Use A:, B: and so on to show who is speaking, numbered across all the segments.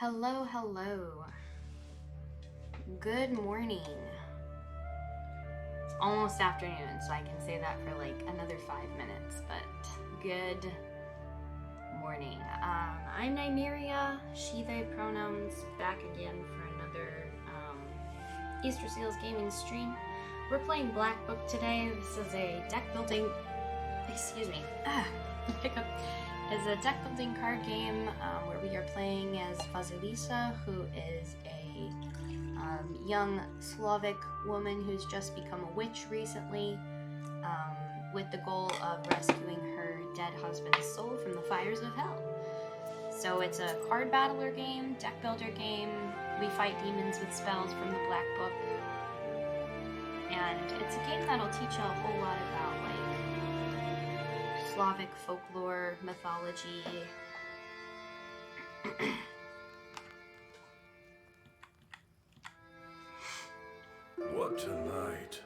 A: Hello, hello. Good morning. It's almost afternoon, so I can say that for like another 5 minutes, but good morning. I'm Nymeria, she, they pronouns, back again for another Easter Seals gaming stream. We're playing Black Book today. This is a deck building, hiccup. It's a deck building card game where we are playing as Vasilisa, who is a young Slavic woman who's just become a witch recently, with the goal of rescuing her dead husband's soul from the fires of hell. So it's a card battler game, deck builder game. We fight demons with spells from the Black Book. And it's a game that'll teach you a whole lot about like Slavic folklore, mythology.
B: What a night.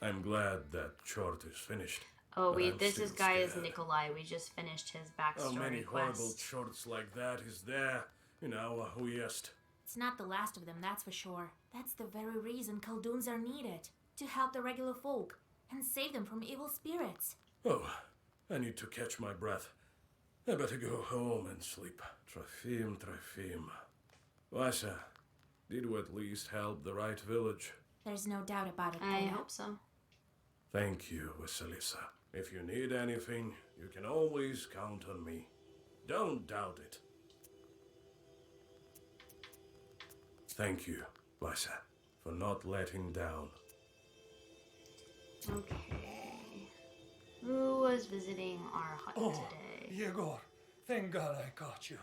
B: I'm glad that chart is finished.
A: Oh, this guy is Nikolai. We just finished his backstory
B: How many
A: quest.
B: horrible charts like that is there in our Uyest?
C: It's not the last of them, that's for sure. That's the very reason Khaldoons are needed. To help the regular folk and save them from evil spirits.
B: Oh, I need to catch my breath. I better go home and sleep. Trofim. Vasha, did we at least help the right village?
C: There's no doubt about it,
A: I
C: Theo.
A: hope so.
B: Thank you, Vasilisa. If you need anything, you can always count on me. Don't doubt it. Thank you, Vasha, for not letting down.
A: Okay. Who was visiting our hut today?
D: Yegor, thank God I caught you.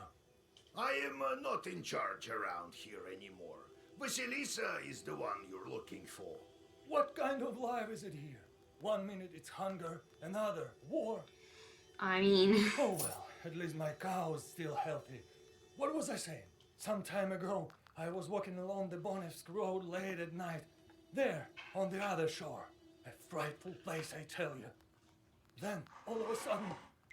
E: I am not in charge around here anymore. Vasilisa is the one you're looking for.
D: What kind of life is it here? 1 minute it's hunger, another war.
A: I mean...
D: Oh well, at least my cow is still healthy. What was I saying? Some time ago, I was walking along the Bonevsk road late at night. There, on the other shore. A frightful place, I tell you. Then, all of a sudden,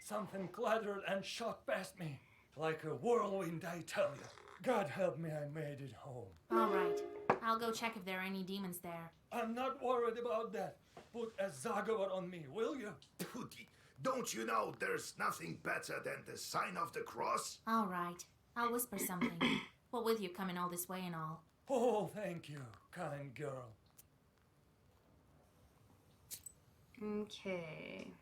D: something clattered and shot past me. Like a whirlwind, I tell you. God help me, I made it home.
C: All right. I'll go check if there are any demons there.
D: I'm not worried about that. Put a Zagavar on me, will you?
E: Pooty, don't you know there's nothing better than the sign of the cross?
C: All right. I'll whisper something. What with you coming all this way and all?
D: Oh, thank you, kind girl.
A: Okay.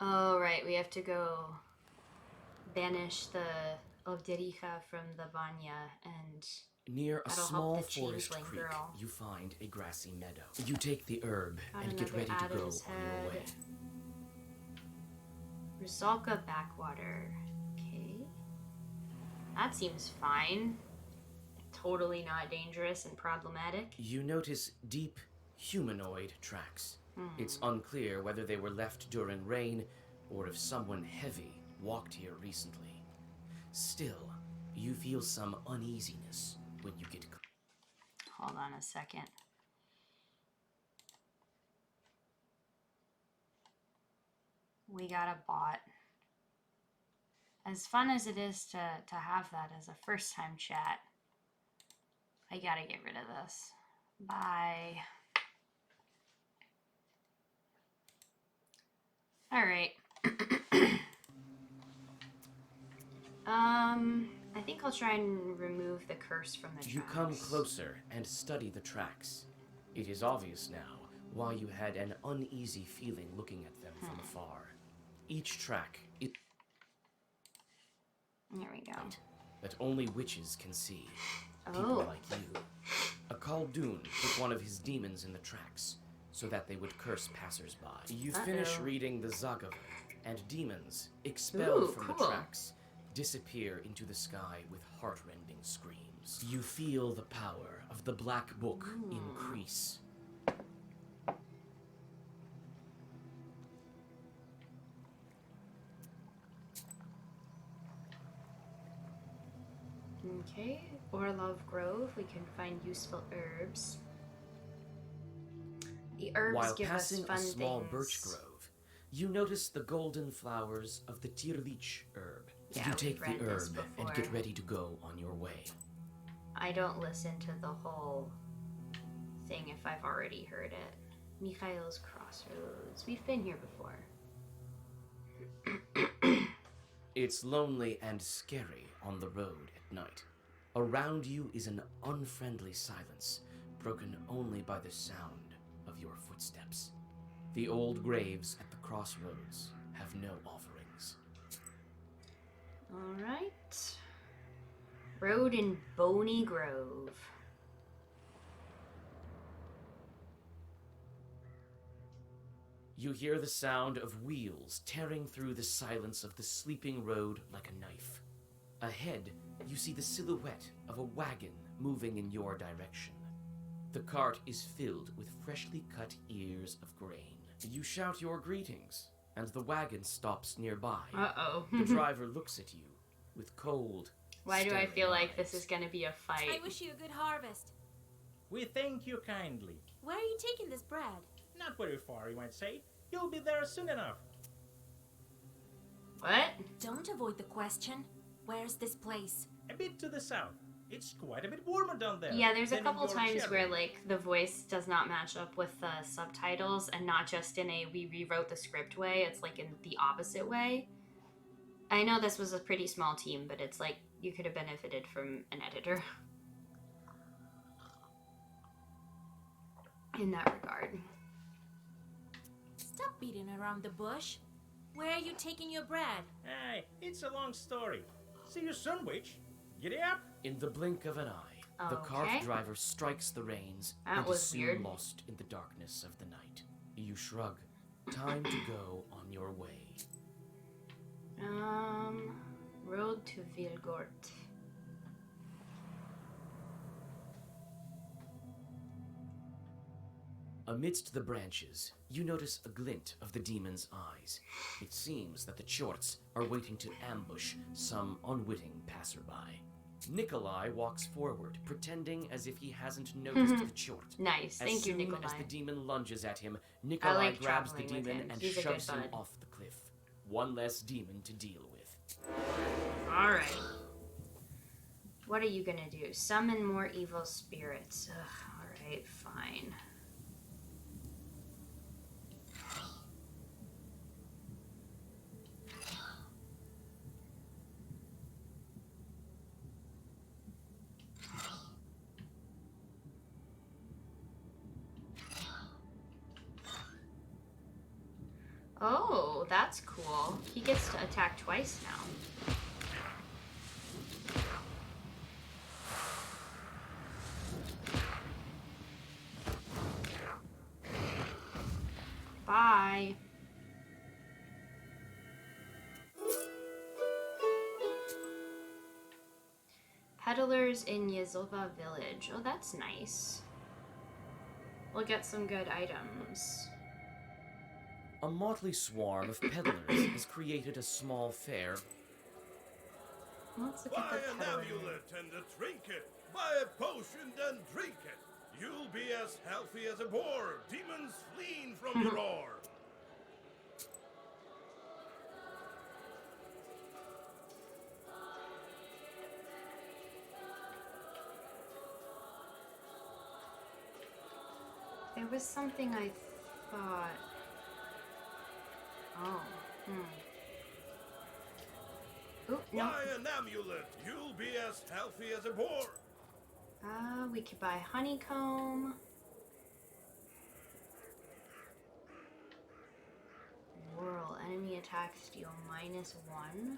A: Oh, right, we have to go banish the Ovdericha from the Vanya, and
F: Near a
A: that'll
F: small
A: help the
F: forest
A: changeling
F: creek,
A: girl.
F: you find a grassy meadow. You take the herb
A: Got
F: and get
A: another
F: ready to go on
A: adder's
F: your way.
A: head. Rusalka backwater. Okay. That seems fine. Totally not dangerous and problematic.
F: You notice deep humanoid tracks. It's unclear whether they were left during rain or if someone heavy walked here recently. Still, you feel some uneasiness when you get
A: Hold on a second. We got a bot. As fun as it is to have that as a first time chat, I gotta get rid of this. Bye. Alright. I think I'll try and remove the curse from the tracks.
F: You come closer and study the tracks. It is obvious now why you had an uneasy feeling looking at them from afar. Each track is
A: There we go.
F: that only witches can see.
A: Oh.
F: People like you. A Khaldoon put one of his demons in the tracks so that they would curse passersby. You finish reading the Zagavar, and demons, expelled
A: Ooh,
F: from
A: cool.
F: the tracks, disappear into the sky with heart-rending screams. You feel the power of the Black Book increase.
A: Okay, Orlov Grove, we can find useful herbs. The herbs
F: While
A: give us
F: passing
A: fun
F: a small
A: things.
F: birch grove, you notice the golden flowers of the tirlich herb.
A: Yeah,
F: you
A: we've
F: take the
A: read this
F: herb and
A: before.
F: get ready to go on your way.
A: I don't listen to the whole thing if I've already heard it. Mikhail's Crossroads. We've been here before.
F: It's lonely and scary on the road at night. Around you is an unfriendly silence, broken only by the sound of your footsteps. The old graves at the crossroads have no offerings.
A: Alright. Road in Boney Grove.
F: You hear the sound of wheels tearing through the silence of the sleeping road like a knife. Ahead, you see the silhouette of a wagon moving in your direction. The cart is filled with freshly cut ears of grain. You shout your greetings, and the wagon stops nearby.
A: Uh-oh.
F: The driver looks at you with cold,
A: Why do I
F: staring
A: feel like this
F: eyes.
A: is gonna be a fight?
C: I wish you a good harvest.
G: We thank you kindly.
C: Where are you taking this bread?
G: Not very far, you might say. You'll be there soon enough.
A: What?
C: Don't avoid the question. Where's this place?
G: A bit to the south. It's quite a bit warmer down there.
A: Yeah, there's a
G: than in
A: couple
G: your
A: times
G: cherry.
A: where, like, the voice does not match up with the subtitles, and not just in a we rewrote the script way, it's like in the opposite way. I know this was a pretty small team, but it's like you could have benefited from an editor in that regard.
C: Stop beating around the bush. Where are you taking your bread?
G: Hey, it's a long story. See you soon, witch. Giddy up.
F: In the blink of an eye, the cart
A: Okay.
F: driver strikes the reins
A: That
F: and
A: was
F: is soon
A: weird.
F: lost in the darkness of the night. You shrug. Time to go on your way.
A: Road to Vilgort.
F: Amidst the branches, you notice a glint of the demon's eyes. It seems that the Chorts are waiting to ambush some unwitting passerby. Nikolai walks forward, pretending as if he hasn't noticed the Chort.
A: Nice, thank
F: As
A: you,
F: soon
A: Nikolai.
F: as the demon lunges at him, Nikolai
A: like
F: grabs the
A: traveling with
F: demon
A: him.
F: and
A: He's a good
F: shoves him
A: bud.
F: off the cliff. One less demon to deal with.
A: Alright. What are you gonna do? Summon more evil spirits. Ugh, alright, fine. Oh, that's cool. He gets to attack twice now. Bye. Peddlers in Yezova village. Oh, that's nice. We'll get some good items.
F: A motley swarm of peddlers has created a small fair.
A: Let's look
B: Buy
A: at the
B: an
A: peddler.
B: amulet and a trinket. Buy a potion and drink it. You'll be as healthy as a boar. Demons fleeing from your roar.
A: There was something I thought. Oh, Ooh, no.
B: Buy an amulet. You'll be as healthy as a boar.
A: We could buy honeycomb. Whirl. Enemy attacks deal -1.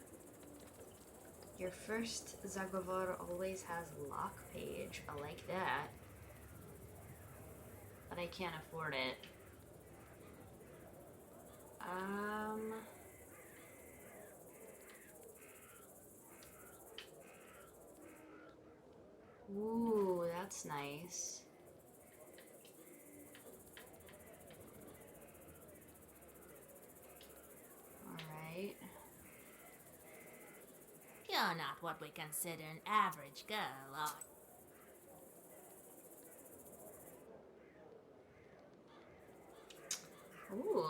A: Your first Zagovar always has lock page. I like that. But I can't afford it. Ooh, that's nice. Alright.
C: You're not what we consider an average girl, are you?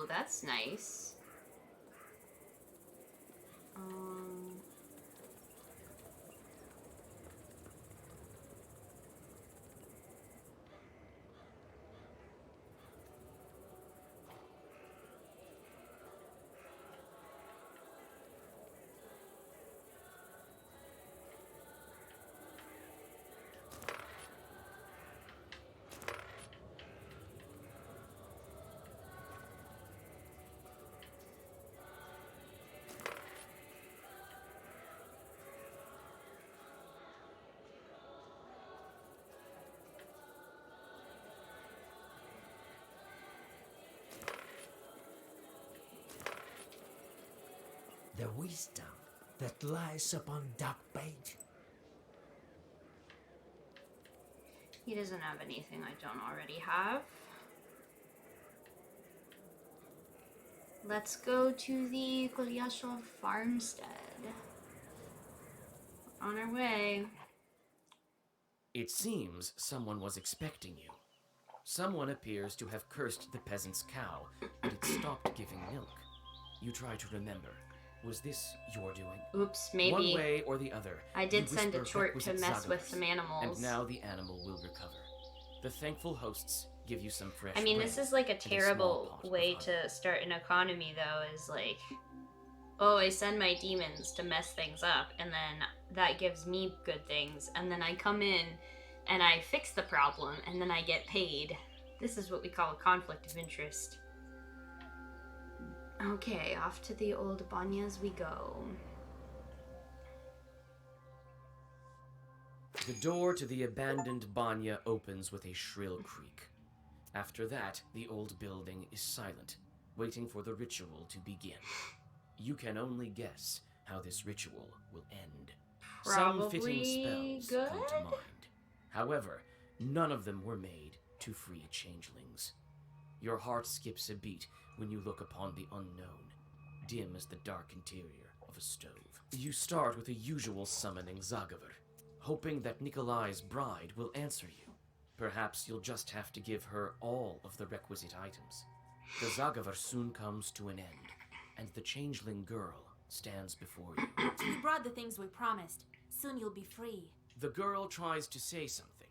A: Oh, that's nice.
H: The wisdom that lies upon that page.
A: He doesn't have anything I don't already have. Let's go to the Kolyashov farmstead. On our way.
F: It seems someone was expecting you. Someone appears to have cursed the peasant's cow, but it stopped giving milk. You try to remember. Was this your doing?
A: Oops, maybe.
F: One way or the other.
A: I did
F: you
A: send a
F: whisper
A: chort to
F: requisite
A: mess with
F: Zagavers,
A: some animals.
F: And now the animal will recover. The thankful hosts give you some fresh
A: I mean,
F: bread
A: this is like a
F: and small
A: terrible
F: pot of
A: way
F: honey.
A: to start an economy, though, is like, oh, I send my demons to mess things up, and then that gives me good things, and then I come in and I fix the problem, and then I get paid. This is what we call a conflict of interest. Okay, off to the old banyas we go.
F: The door to the abandoned banya opens with a shrill creak. After that, the old building is silent, waiting for the ritual to begin. You can only guess how this ritual will end. Some fitting
A: Probably
F: spells come to
A: good?
F: mind. However, none of them were made to free changelings. Your heart skips a beat when you look upon the unknown, dim as the dark interior of a stove. You start with a usual summoning Zagaver, hoping that Nikolai's bride will answer you. Perhaps you'll just have to give her all of the requisite items. The Zagaver soon comes to an end, and the changeling girl stands before you.
C: We brought the things we promised. Soon you'll be free.
F: The girl tries to say something,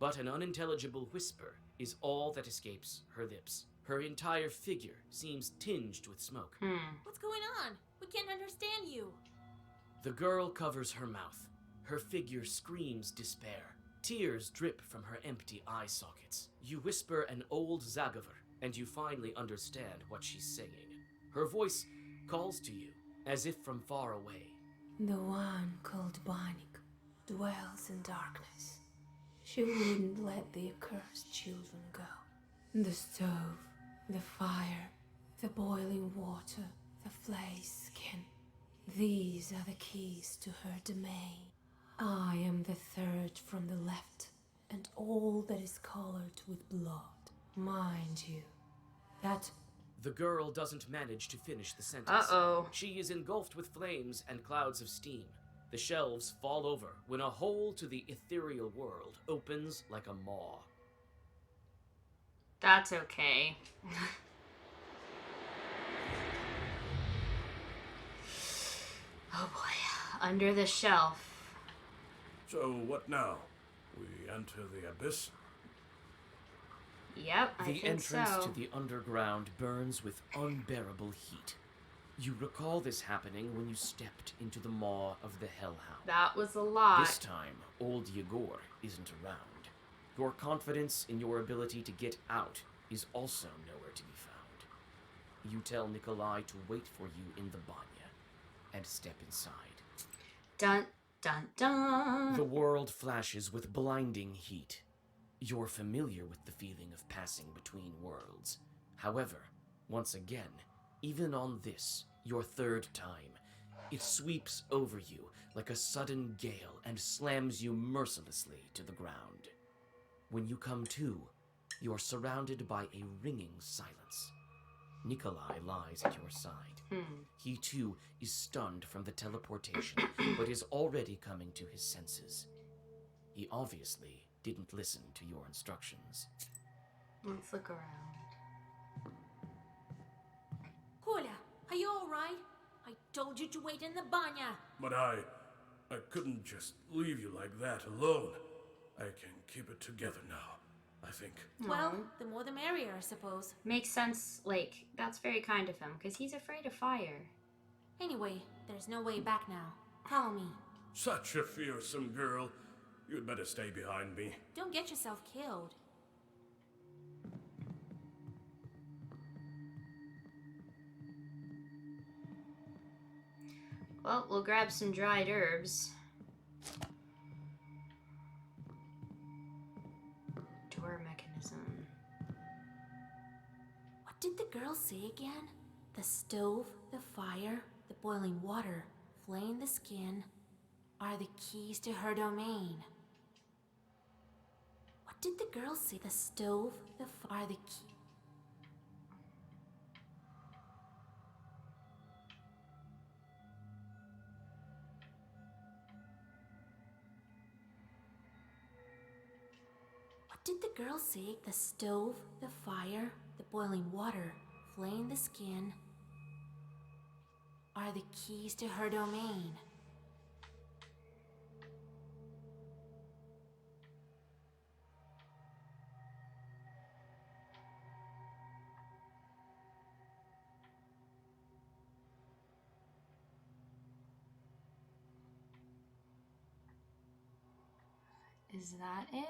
F: but an unintelligible whisper is all that escapes her lips. Her entire figure seems tinged with smoke.
C: What's going on? We can't understand you.
F: The girl covers her mouth. Her figure screams despair. Tears drip from her empty eye sockets. You whisper an old Zagaver, and you finally understand what she's saying. Her voice calls to you, as if from far away.
I: The one called Banik dwells in darkness. She wouldn't let the accursed children go. The stove, the fire, the boiling water, the flayed skin. These are the keys to her domain. I am the third from the left, and all that is colored with blood. Mind you, that
F: The girl doesn't manage to finish the sentence.
A: Uh-oh.
F: She is engulfed with flames and clouds of steam. The shelves fall over when a hole to the ethereal world opens like a maw.
A: That's okay. Oh boy. Under the shelf.
B: So what now? We enter the abyss?
A: Yep, I
F: The
A: think
F: entrance
A: so.
F: to the underground burns with unbearable heat. You recall this happening when you stepped into the maw of the Hellhound.
A: That was a lot.
F: This time, old Yegor isn't around. Your confidence in your ability to get out is also nowhere to be found. You tell Nikolai to wait for you in the banya and step inside.
A: Dun, dun, dun.
F: The world flashes with blinding heat. You're familiar with the feeling of passing between worlds. However, once again, even on this, your third time, it sweeps over you like a sudden gale and slams you mercilessly to the ground. When you come to, you're surrounded by a ringing silence. Nikolai lies at your side. He too is stunned from the teleportation, but is already coming to his senses. He obviously didn't listen to your instructions.
A: Let's look around.
C: Are you alright? I told you to wait in the banya.
B: But I couldn't just leave you like that alone. I can keep it together now, I think.
C: Well, the more the merrier, I suppose.
A: Makes sense. Like, that's very kind of him, because he's afraid of fire.
C: Anyway, there's no way back now. Follow me.
B: Such a fearsome girl. You'd better stay behind me.
C: Don't get yourself killed.
A: Well, we'll grab some dried herbs. Door mechanism.
C: What did the girl say again? The stove, the fire, the boiling water, flaying the skin are the keys to her domain. What did the girl say? The stove, the fire, the key. What did the girl say? The stove, the fire, the boiling water, flaying the skin are the keys to her domain.
A: Is that it?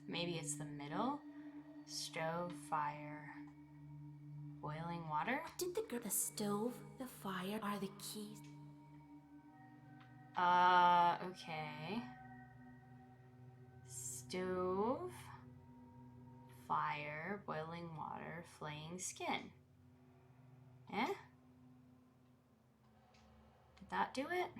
A: Maybe it's the middle? Stove, fire, boiling water?
C: What did the girl? The stove, the fire are the keys.
A: Okay. Stove, fire, boiling water, flaying skin. Eh? Did that do it?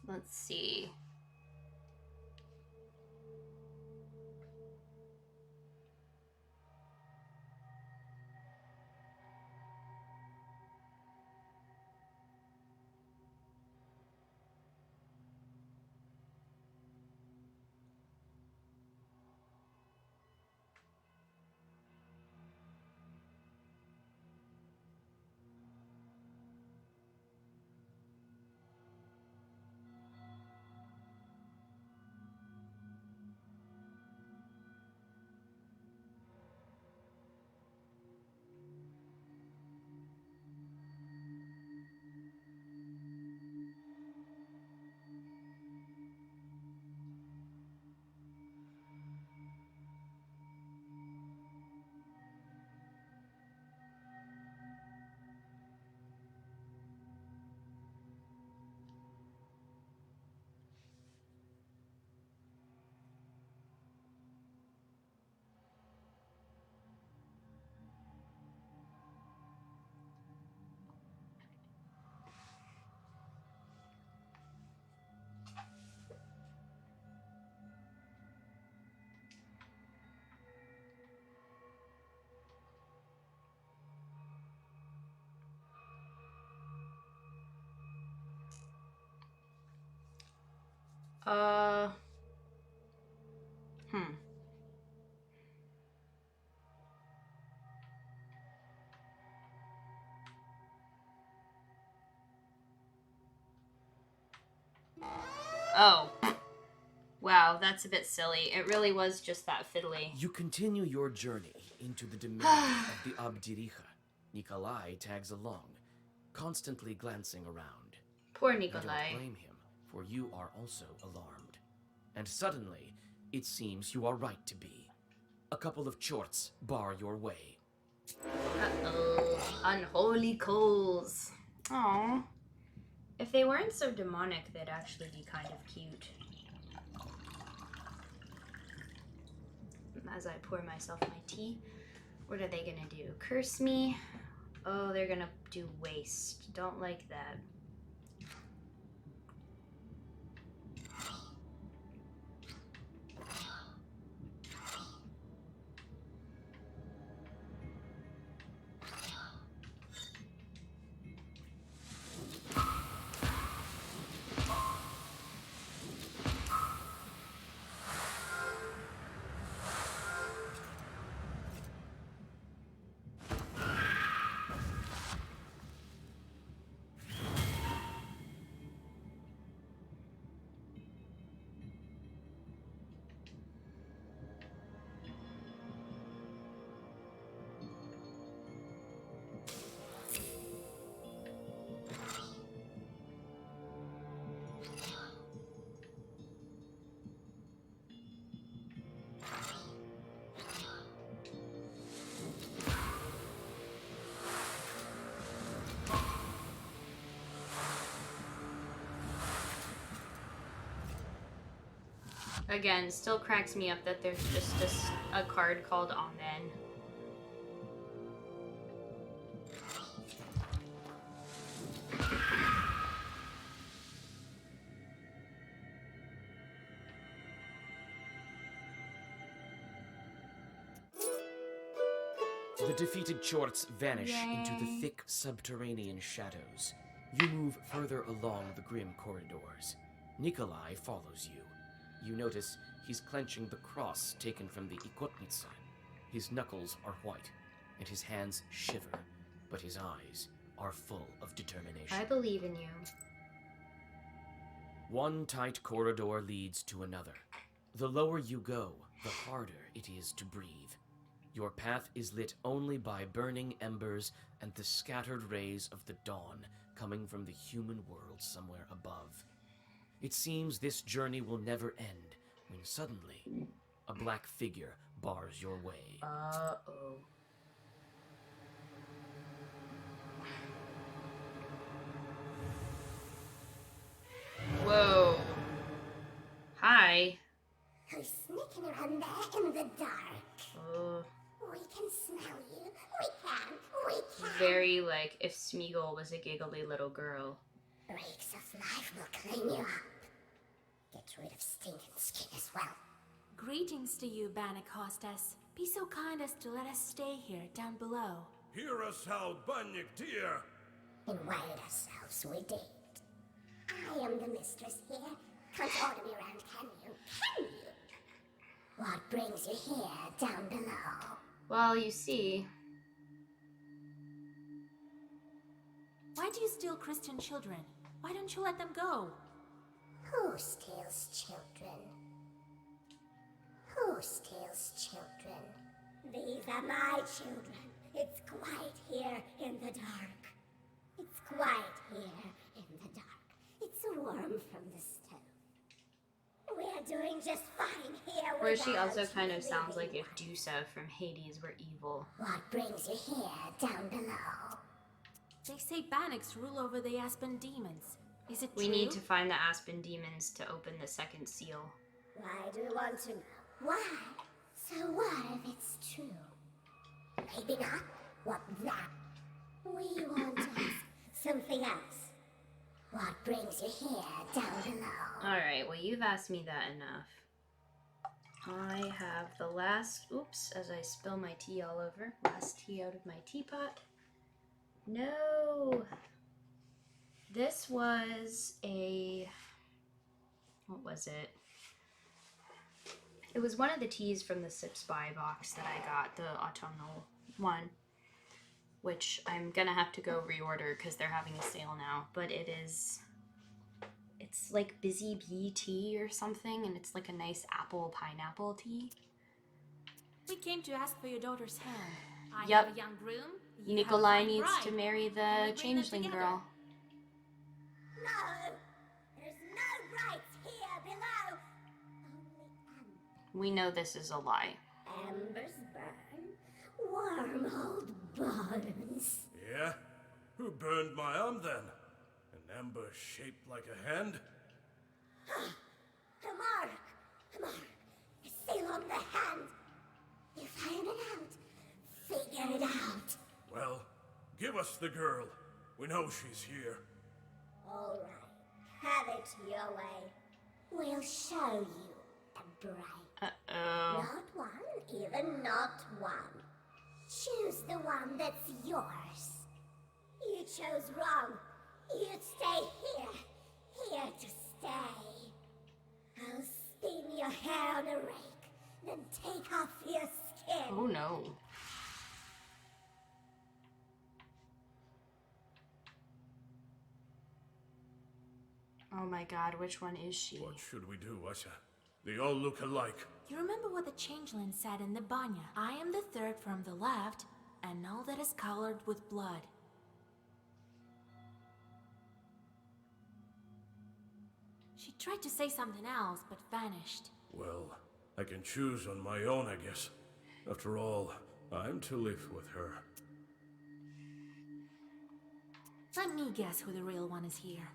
A: Let's see. Uh. Hmm. Oh. Wow, that's a bit silly. It really was just that fiddly.
F: You continue your journey into the domain of the Abdiricha. Nikolai tags along, constantly glancing around.
A: Poor
F: You
A: Nikolai.
F: don't blame him, for you are also alarmed. And suddenly, it seems you are right to be. A couple of chorts bar your way.
A: Uh-oh. Unholy coals. Aww. If they weren't so demonic, they'd actually be kind of cute. As I pour myself my tea, what are they gonna do? Curse me? Oh, they're gonna do waste. Don't like that. Again, still cracks me up that there's just a card called Amen.
F: The defeated Chorts vanish
A: Yay.
F: into the thick subterranean shadows. You move further along the grim corridors. Nikolai follows you. You notice he's clenching the cross taken from the Ikotnitsa. His knuckles are white, and his hands shiver, but his eyes are full of determination.
A: I believe in you.
F: One tight corridor leads to another. The lower you go, the harder it is to breathe. Your path is lit only by burning embers and the scattered rays of the dawn coming from the human world somewhere above. It seems this journey will never end when suddenly a black figure bars your way.
A: Uh-oh. Whoa. Hi.
J: Who's sneaking around there in the dark?
A: Oh.
J: We can smell you. We can.
A: Very like if Smeagol was a giggly little girl.
J: Reeks of life will clean you up. Get rid of stinking skin as well.
C: Greetings to you, Bannock hostess. Be so kind as to let us stay here down below.
B: Hear us out, Banyak dear.
J: Invite ourselves, we did. I am the mistress here. Can't order me around, can you? Can you? What brings you here down below?
A: Well, you see.
C: Why do you steal Christian children? Why don't you let them go?
J: Who steals children? Who steals children? These are my children. It's quiet here in the dark. It's quiet here in the dark. It's warm from the stove. We're doing just fine here.
A: Where she also
J: without
A: kind
J: you
A: of sounds like
J: leaving.
A: if Dusa from Hades were evil.
J: What brings you here down below?
C: They say Bannocks rule over the Aspen demons. Is it
A: We
C: true?
A: need to find the Aspen demons to open the second seal.
J: Why do you want to know? Why? So what if it's true? Maybe not. What that? We want to ask something else. What brings you here down below?
A: Alright, well you've asked me that enough. I have the last, oops, as I spill my tea all over, last tea out of my teapot. No! This was a, what was it? It was one of the teas from the Sip Spy box that I got, the autumnal one, which I'm gonna have to go reorder because they're having a sale now, but it's like Busy Bee tea or something, and it's like a nice apple pineapple tea.
C: We came to ask for your daughter's hand. I
A: Yep.
C: have a young groom. You have a
A: Nikolai
C: fine
A: needs
C: bride.
A: to marry
C: Can we
A: the
C: bring them
A: changeling
C: together?
A: girl.
J: No! There's no rights here below! Only
A: We know this is a lie.
J: embers burn. Wormhole bones.
B: Yeah? Who burned my arm then? And An ember shaped like a hand?
J: A mark! A mark! A seal on the hand! You find it out. Figure it out.
B: Well, give us the girl. We know she's here.
J: All right. Have it your way. We'll show you a bride.
A: Uh-oh.
J: Not one, even not one. Choose the one that's yours. You chose wrong. You'd stay here to stay. I'll spin your hair on a rake, then take off your skin.
A: Oh no. Oh my god, which one is she?
B: What should we do, Asha? They all look alike.
C: You remember what the changeling said in the banya? I am the third from the left, and all that is colored with blood. She tried to say something else, but vanished.
B: Well, I can choose on my own, I guess. After all, I'm to live with her.
C: Let me guess who the real one is here.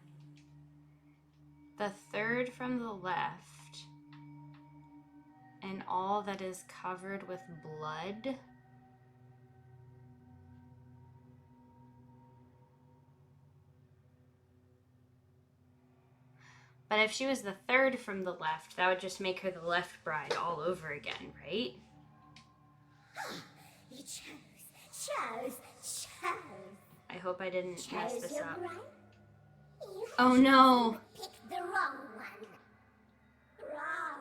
A: The third from the left. And all that is covered with blood. But if she was the third from the left, that would just make her the left bride all over again, right?
J: You chose.
A: I hope I didn't mess
J: Chose
A: this
J: your
A: up.
J: bride? You
A: Oh no!
J: picked the wrong one. Wrong.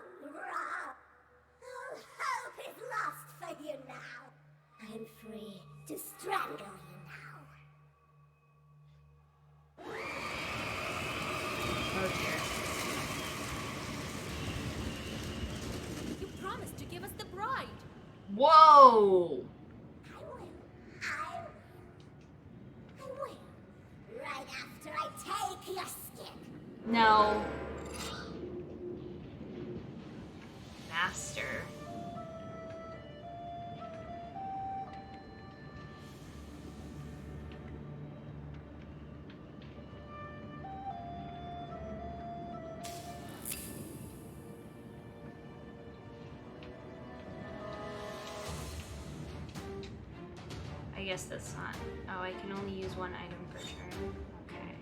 J: All hope is lost for you now. I'm free to strangle you now.
A: Oh dear.
C: You promised to give us the bride.
A: Whoa!
J: I will. Right after I take your skin.
A: No. Master. I guess that's not. Oh, I can only use one item per turn. Okay.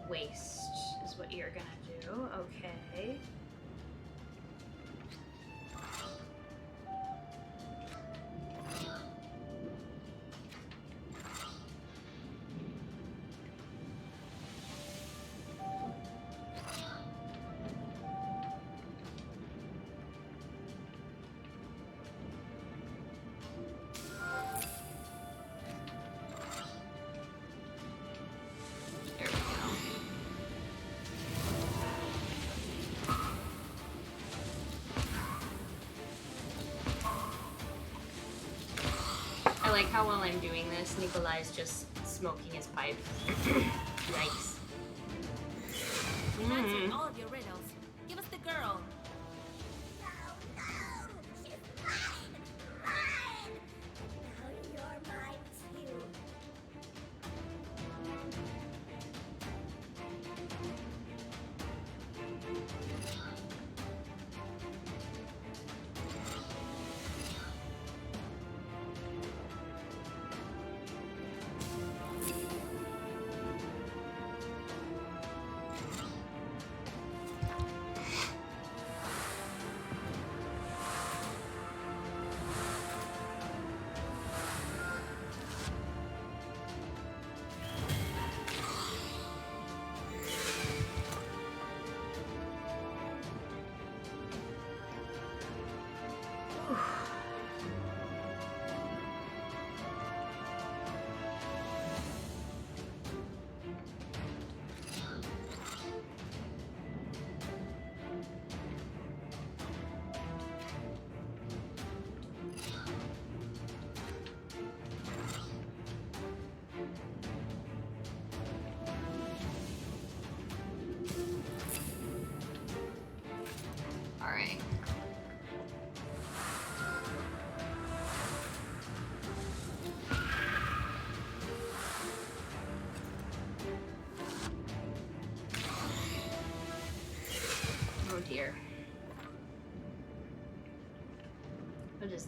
A: Waste is what you're gonna do. Okay. There we go. I like how while I'm doing this, Nikolai's just smoking his pipe. Yikes.
C: Answering all of your riddles. Give us the girl.
J: No, she's mine. Now you're mine too.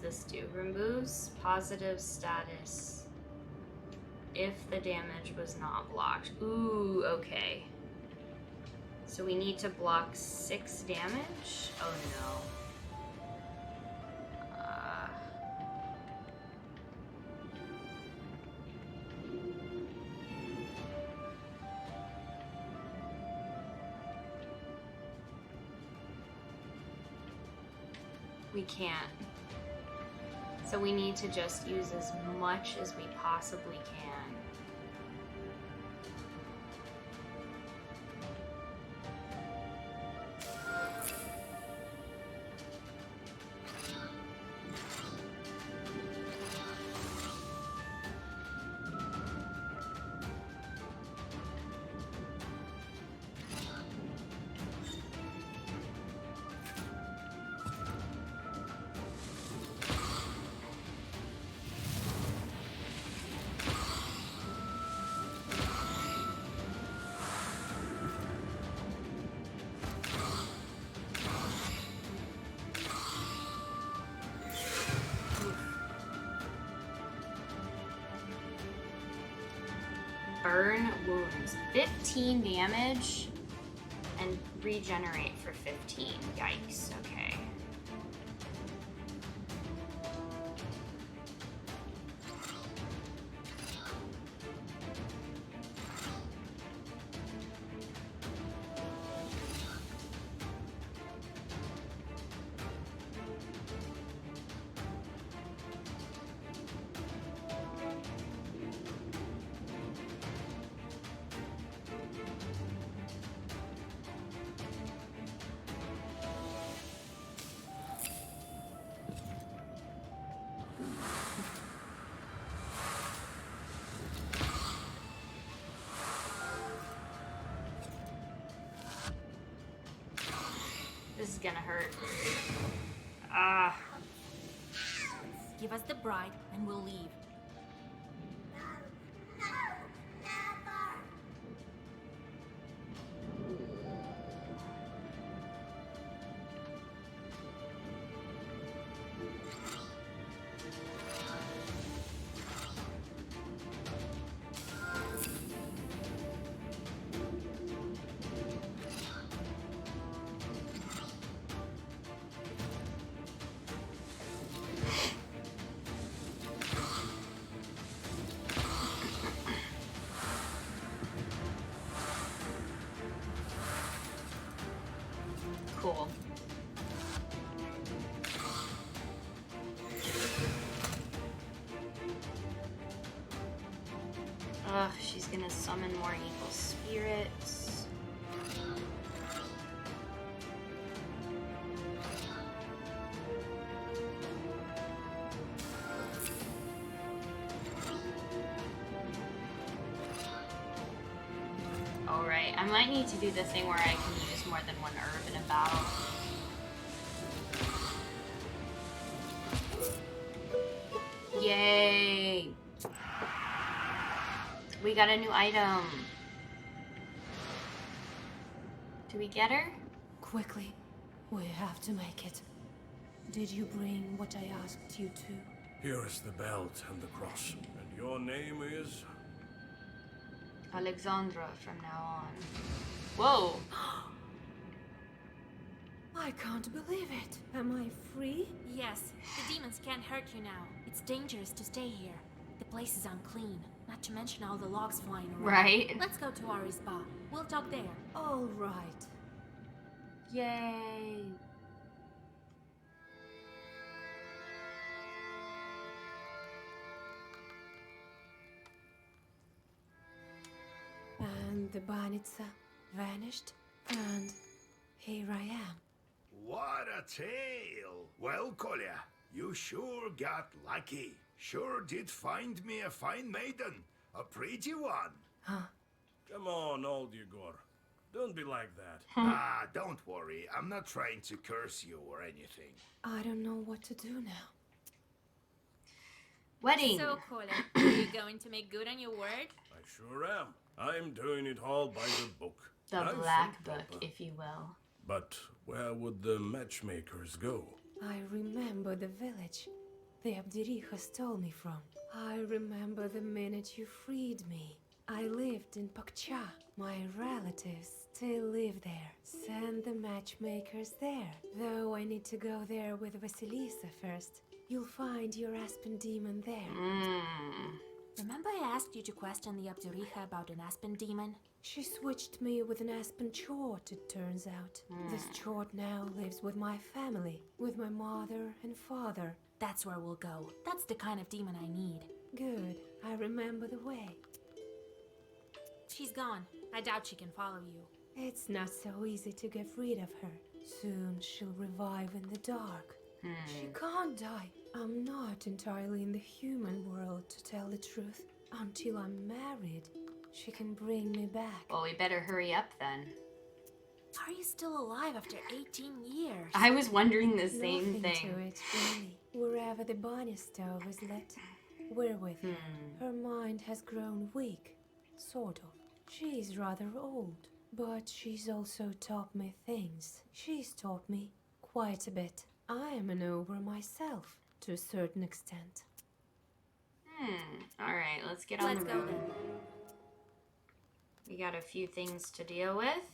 A: this do? Removes positive status if the damage was not blocked. Ooh, okay. So we need to block 6 damage? Oh no. We can't. So we need to just use as much as we possibly can. Burn wounds. 15 damage and regenerate for 15. Yikes, okay. This is gonna hurt. Ah.
C: Give us the bride and we'll leave.
A: Cool. Ugh, she's gonna summon more evil spirits. Alright, I might need to do the thing where I can use more than one herb in a battle. Yay! We got a new item. Do we get her?
I: Quickly, we have to make it. Did you bring what I asked you to?
B: Here is the belt and the cross. And your name is?
A: Alexandra from now on. Whoa!
I: I can't believe it. Am I free?
C: Yes, the demons can't hurt you now. It's dangerous to stay here. The place is unclean, not to mention all the logs flying around.
A: Right?
C: Let's go to our spa. We'll talk there.
I: All right.
A: Yay!
I: And the Banitsa vanished, and here I am.
E: What a tale! Well, Kolya, you sure got lucky. Sure did find me a fine maiden. A pretty one.
I: Huh?
B: Come on, old Yegor. Don't be like that.
E: Don't worry. I'm not trying to curse you or anything.
I: I don't know what to do now.
A: Wedding!
C: So, Kola, are you going to make good on your word?
B: I sure am. I'm doing it all by the book.
A: The
B: I
A: Black
B: think,
A: Book,
B: Papa.
A: if you will.
B: But where would the matchmakers go?
I: I remember the village. the Abdericha stole me from. I remember the minute you freed me. I lived in Pakcha. My relatives still live there. Send the matchmakers there. Though I need to go there with Vasilisa first. You'll find your Aspen demon there.
C: Remember I asked you to question the Abdericha about an Aspen demon?
I: She switched me with an Aspen Chort, it turns out. This Chort now lives with my family, with my mother and father.
C: That's where we'll go. That's the kind of demon I need.
I: Good, I remember the way.
C: She's gone. I doubt she can follow you.
I: It's not so easy to get rid of her. Soon she'll revive in the dark. She can't die. I'm not entirely in the human world, to tell the truth. Until I'm married, she can bring me back.
A: Well, we better hurry up then.
C: Are you still alive after 18 years?
A: I was wondering the same
I: Nothing
A: thing.
I: to it, really. Wherever the bunny stove is lit, we're with her. Her mind has grown weak, sort of. She's rather old, but she's also taught me things. She's taught me quite a bit. I am an ogre myself, to a certain extent.
A: Alright, let's get on
C: Let's
A: the
C: go
A: road.
C: then.
A: We got a few things to deal with.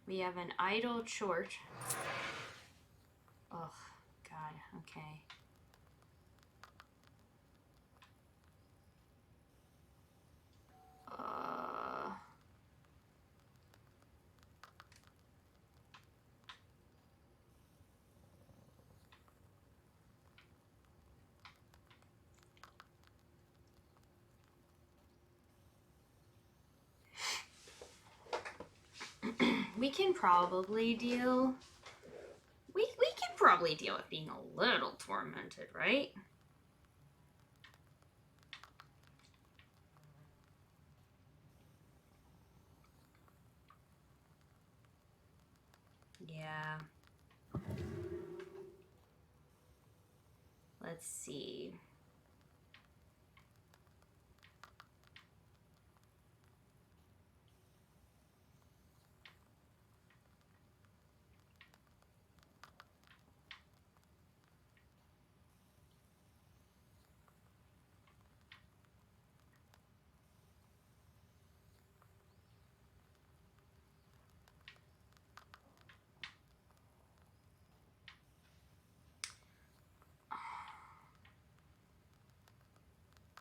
A: We have an idle chort. Oh, God, okay. We can probably deal... We can probably deal with being a little tormented, right? Yeah. Let's see.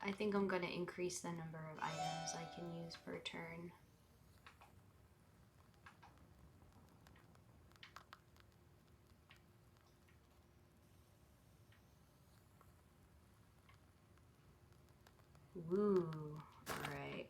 A: I think I'm going to increase the number of items I can use per turn. Woo. Alright.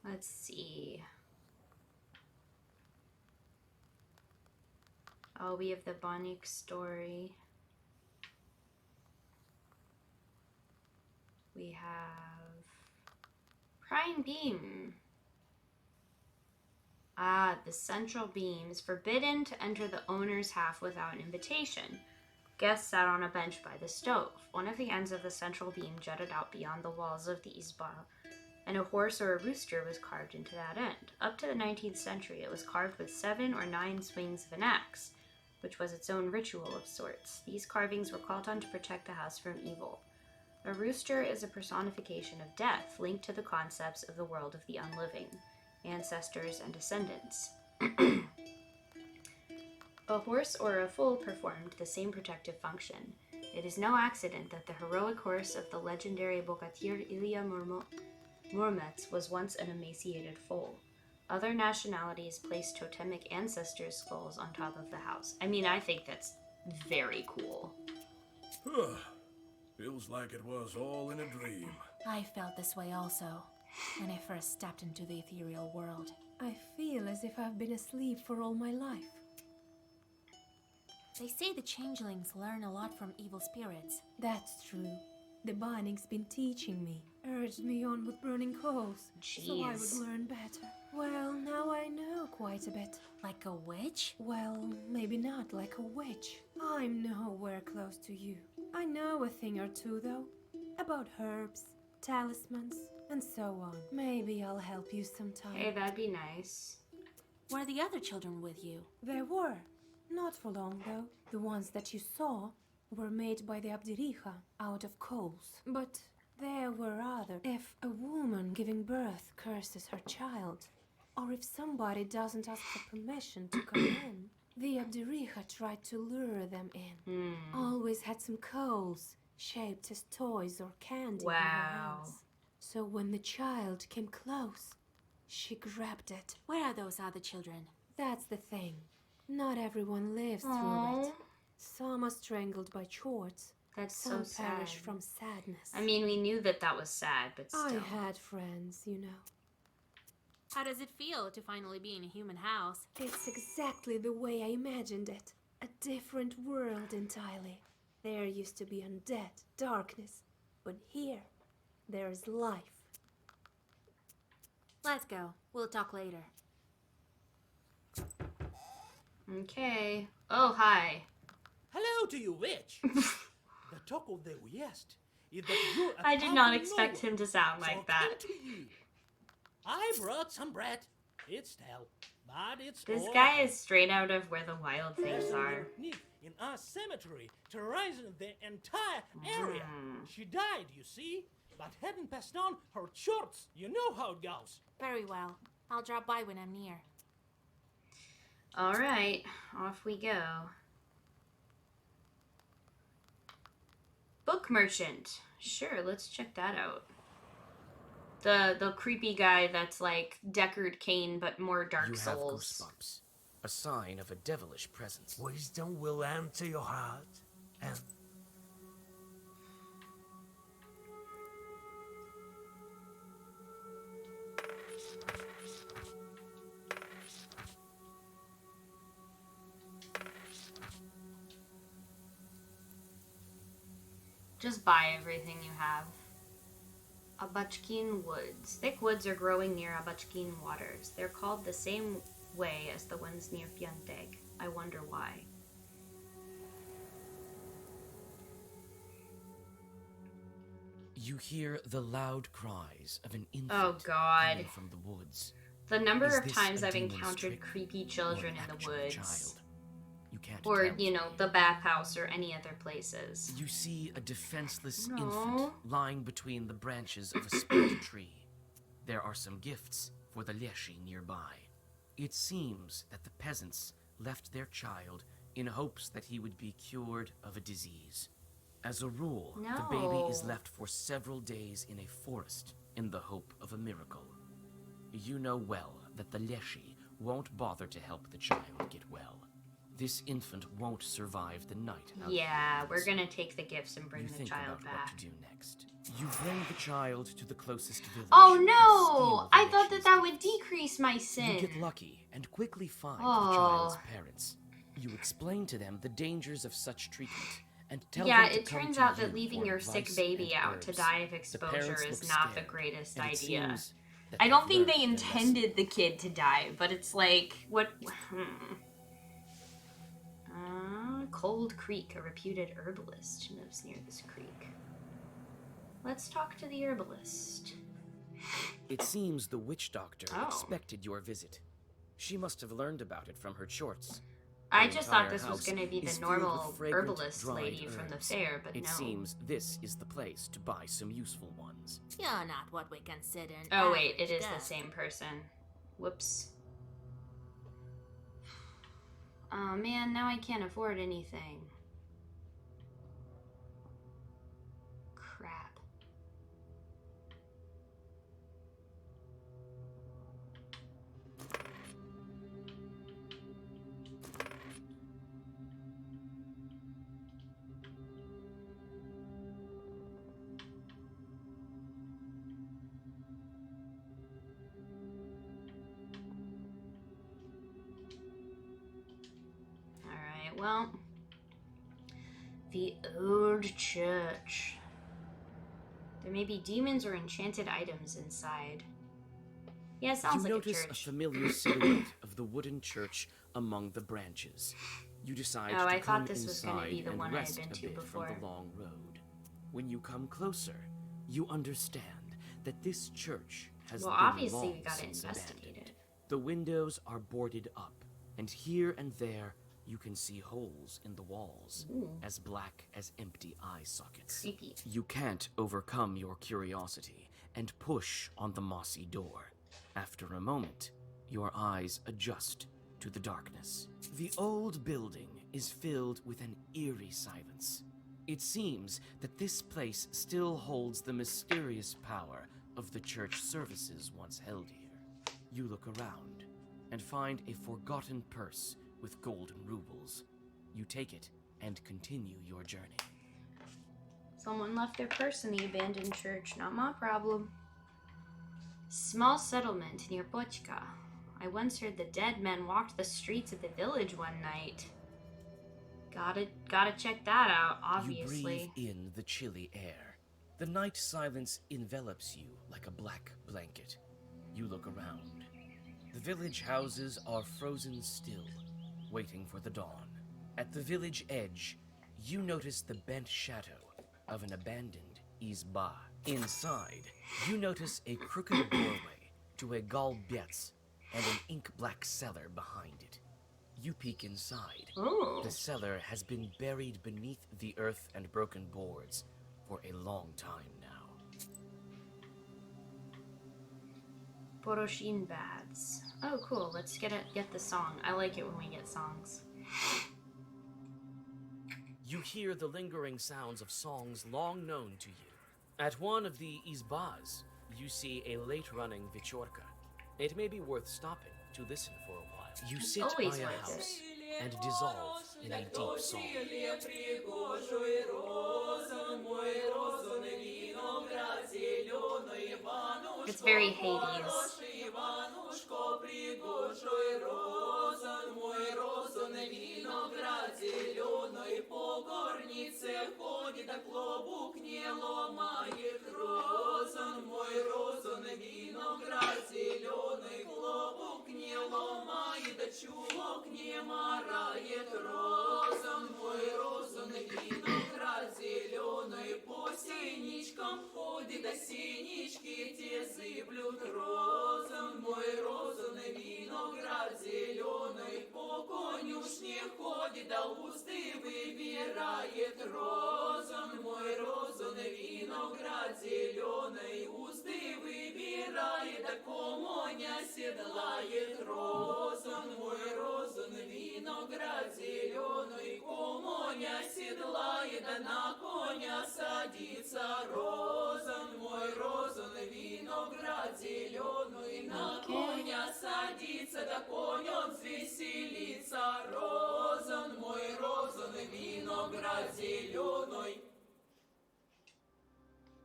A: Let's see. Oh, we have the Bonik story. We have Prime Beam. Ah, the central beam is forbidden to enter the owner's half without an invitation. Guests sat on a bench by the stove. One of the ends of the central beam jutted out beyond the walls of the izba, and a horse or a rooster was carved into that end. Up to the 19th century, it was carved with 7 or 9 swings of an axe, which was its own ritual of sorts. These carvings were called on to protect the house from evil. A rooster is a personification of death, linked to the concepts of the world of the unliving, ancestors and descendants. A horse or a foal performed the same protective function. It is no accident that the heroic horse of the legendary Bokatir Ilya Muromets was once an emaciated foal. Other nationalities place totemic ancestors' skulls on top of the house. I mean, I think that's very cool.
B: Feels like it was all in a dream.
C: I felt this way also, when I first stepped into the ethereal world.
I: I feel as if I've been asleep for all my life.
C: They say the changelings learn a lot from evil spirits.
I: That's true. The Boning's been teaching me. urged me on with burning coals, so I would
A: Jeez.
I: learn better. Well, now I know quite a bit.
C: Like a witch?
I: Well, maybe not like a witch. I'm nowhere close to you. I know a thing or two, though. About herbs, talismans, and so on. Maybe I'll help you sometime.
A: Hey, that'd be nice.
C: Were the other children with you?
I: There were. Not for long, though. The ones that you saw were made by the Abdiricha out of coals. But there were other. If a woman giving birth curses her child, or if somebody doesn't ask for permission to come in, the Abdiricha tried to lure them in. Always had some coals, shaped as toys or candy in her
A: Wow.
I: hands. So when the child came close, she grabbed it.
C: Where are those other children?
I: That's the thing. Not everyone lives through
A: Aw.
I: it. Some are strangled by chords.
A: That's
I: Some
A: so
I: perish
A: sad.
I: from sadness.
A: I mean, we knew that that was sad, but
I: I
A: still.
I: had friends, you know.
C: How does it feel to finally be in a human house?
I: It's exactly the way I imagined it. A different world entirely. There used to be undead, darkness. But here, there's life.
C: Let's go. We'll talk later.
A: Okay. Oh, hi.
G: Hello to you, witch. The talk of the West is that you're a
A: I did not
G: powerful
A: expect
G: noble.
A: him to sound
G: So
A: like that.
G: come to you. I brought some bread. It's stale, but it's
A: This
G: all
A: guy
G: I
A: is straight out of Where the Wild Things
G: There's a
A: Are.
G: little nick in our cemetery terrorizing the entire area. She died, you see, but hadn't passed on her shorts. You know how it goes.
C: Very well. I'll drop by when I'm near.
A: Alright, off we go. Book Merchant. Sure, let's check that out. The creepy guy that's like Deckard Cain but more Dark
F: You have
A: Souls.
F: goosebumps, a sign of a devilish presence.
H: Wisdom will enter your heart, and
A: Just buy everything you have. Abachkin Woods. Thick woods are growing near Abachkin waters. They're called the same way as the ones near Fianteg. I wonder why.
F: You hear the loud cries of an infant
A: Oh, God.
F: coming from the woods.
A: The number
F: Is
A: of
F: this
A: times
F: a
A: I've
F: demon's
A: encountered
F: trick
A: creepy
F: or
A: children
F: an
A: in the
F: actual
A: woods.
F: child? You can't
A: Or,
F: tell.
A: you know, the bathhouse or any other places.
F: You see a defenseless
A: No.
F: infant lying between the branches of a split tree. There are some gifts for the Leshy nearby. It seems that the peasants left their child in hopes that he would be cured of a disease. As a rule, the baby is
A: No.
F: left for several days in a forest in the hope of a miracle. You know well that the Leshy won't bother to help the child get well. This infant won't survive the night. out
A: Yeah,
F: in the
A: we're
F: woods.
A: gonna take the gifts and bring
F: You
A: the
F: think
A: child
F: about
A: back.
F: what to do next. You bring the child to the closest village.
A: Oh
F: and
A: no!
F: steal the
A: I thought that
F: Leshy's
A: that would
F: gifts.
A: decrease my sin.
F: You get lucky and quickly find the
A: Oh.
F: child's parents. You explain to them the dangers of such treatment and tell
A: Yeah,
F: them to
A: it
F: come
A: turns
F: to
A: out
F: you
A: that leaving
F: for
A: your sick
F: advice
A: baby
F: and
A: out to
F: herbs.
A: die of
F: The
A: exposure
F: parents
A: is
F: look
A: not the
F: scared,
A: greatest
F: and it
A: idea.
F: seems that
A: I don't
F: they've
A: think they
F: learned their lesson.
A: intended the kid to die, but it's like, what? Cold Creek, a reputed herbalist, lives near this creek. Let's talk to the herbalist.
F: It seems the witch doctor
A: Oh.
F: expected your visit. She must have learned about it from her chorts.
A: I
F: The
A: just thought
F: entire
A: this was
F: house
A: going to be
F: is
A: the
F: filled with
A: normal
F: fragrant,
A: herbalist
F: dried
A: lady from the
F: herbs.
A: fair, but
F: It
A: no.
F: seems this is the place to buy some useful ones.
C: You're not what we consider an
A: Oh wait, it
C: average
A: is the
C: girl.
A: same person. Whoops. Oh man, now I can't afford anything. Crap. Alright, well. The old church. There may be demons or enchanted items inside. Yeah, it sounds
F: You
A: like a
F: notice
A: church.
F: a familiar silhouette of the wooden church among the branches. You decide
A: Oh,
F: to
A: I
F: come
A: thought this was gonna
F: inside
A: be the
F: and
A: one I had
F: rest
A: been
F: a
A: to
F: bit
A: before.
F: from the long road. When you come closer, you understand that this church has
A: Well,
F: been
A: obviously we
F: long
A: gotta
F: since
A: investigate
F: abandoned.
A: it.
F: The windows are boarded up, and here and there you can see holes in the walls, as black as empty eye sockets.
A: Creepy.
F: You can't overcome your curiosity and push on the mossy door. After a moment, your eyes adjust to the darkness. The old building is filled with an eerie silence. It seems that this place still holds the mysterious power of the church services once held here. You look around and find a forgotten purse with golden rubles. You take it and continue your journey.
A: Someone left their purse in the abandoned church. Not my problem. Small settlement near Pochka. I once heard the dead men walked the streets of the village one night. Gotta check that out, obviously.
F: You breathe in the chilly air. The night silence envelops you like a black blanket. You look around. The village houses are frozen still, waiting for the dawn. At the village edge, you notice the bent shadow of an abandoned izba. Inside, you notice a crooked doorway to a galbietz and an ink-black cellar behind it. You peek inside.
A: Ooh.
F: The cellar has been buried beneath the earth and broken boards for a long time now.
A: Poroshin baths. Oh, cool. Let's get the song. I like it when we get songs.
F: You hear the lingering sounds of songs long known to you. At one of the izbas, you see a late-running vichorka. It may be worth stopping to listen for a while. You sit
A: Always
F: by a
A: worth
F: house and dissolve in a deep song.
A: It's very Hades.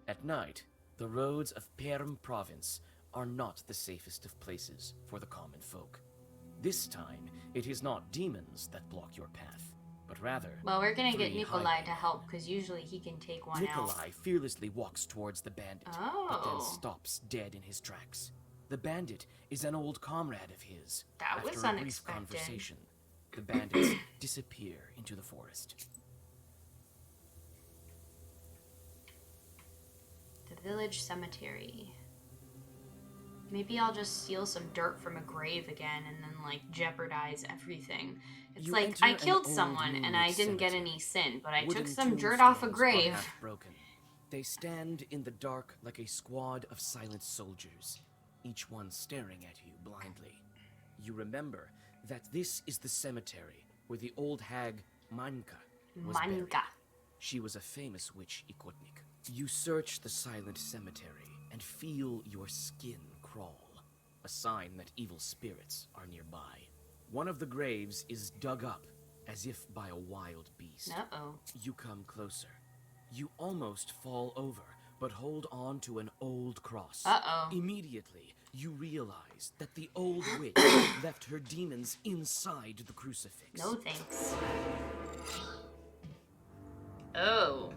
F: At night, the roads of Perm province are not the safest of places for the common folk. This time, it is not demons that block your path, but rather...
A: Well, we're gonna get
F: three
A: Nikolai
F: highwaymen.
A: to help, because usually he can take one out.
F: Nikolai fearlessly walks towards the bandit, but then
A: Oh.
F: stops dead in his tracks. The bandit is an old comrade of his.
A: That
F: After
A: was
F: a brief
A: unexpected.
F: conversation, the bandits disappear into the forest.
A: The village cemetery. Maybe I'll just steal some dirt from a grave again and then, like, jeopardize everything. It's
F: You
A: like,
F: enter
A: I
F: an
A: killed
F: old
A: someone and
F: ruined
A: I didn't get
F: cemetery.
A: any sin, but I took
F: Wooden
A: some dirt off a
F: tombstones are
A: grave.
F: half broken. They stand in the dark like a squad of silent soldiers, each one staring at you blindly. You remember that this is the cemetery where the old hag Manka was buried.
A: Manka.
F: She was a famous witch Ikotnik. You search the silent cemetery and feel your skin crawl, a sign that evil spirits are nearby. One of the graves is dug up as if by a wild beast.
A: Uh-oh.
F: You come closer. You almost fall over, but hold on to an old cross.
A: Uh-oh.
F: Immediately, you realize that the old witch left her demons inside the crucifix.
A: No thanks. Oh.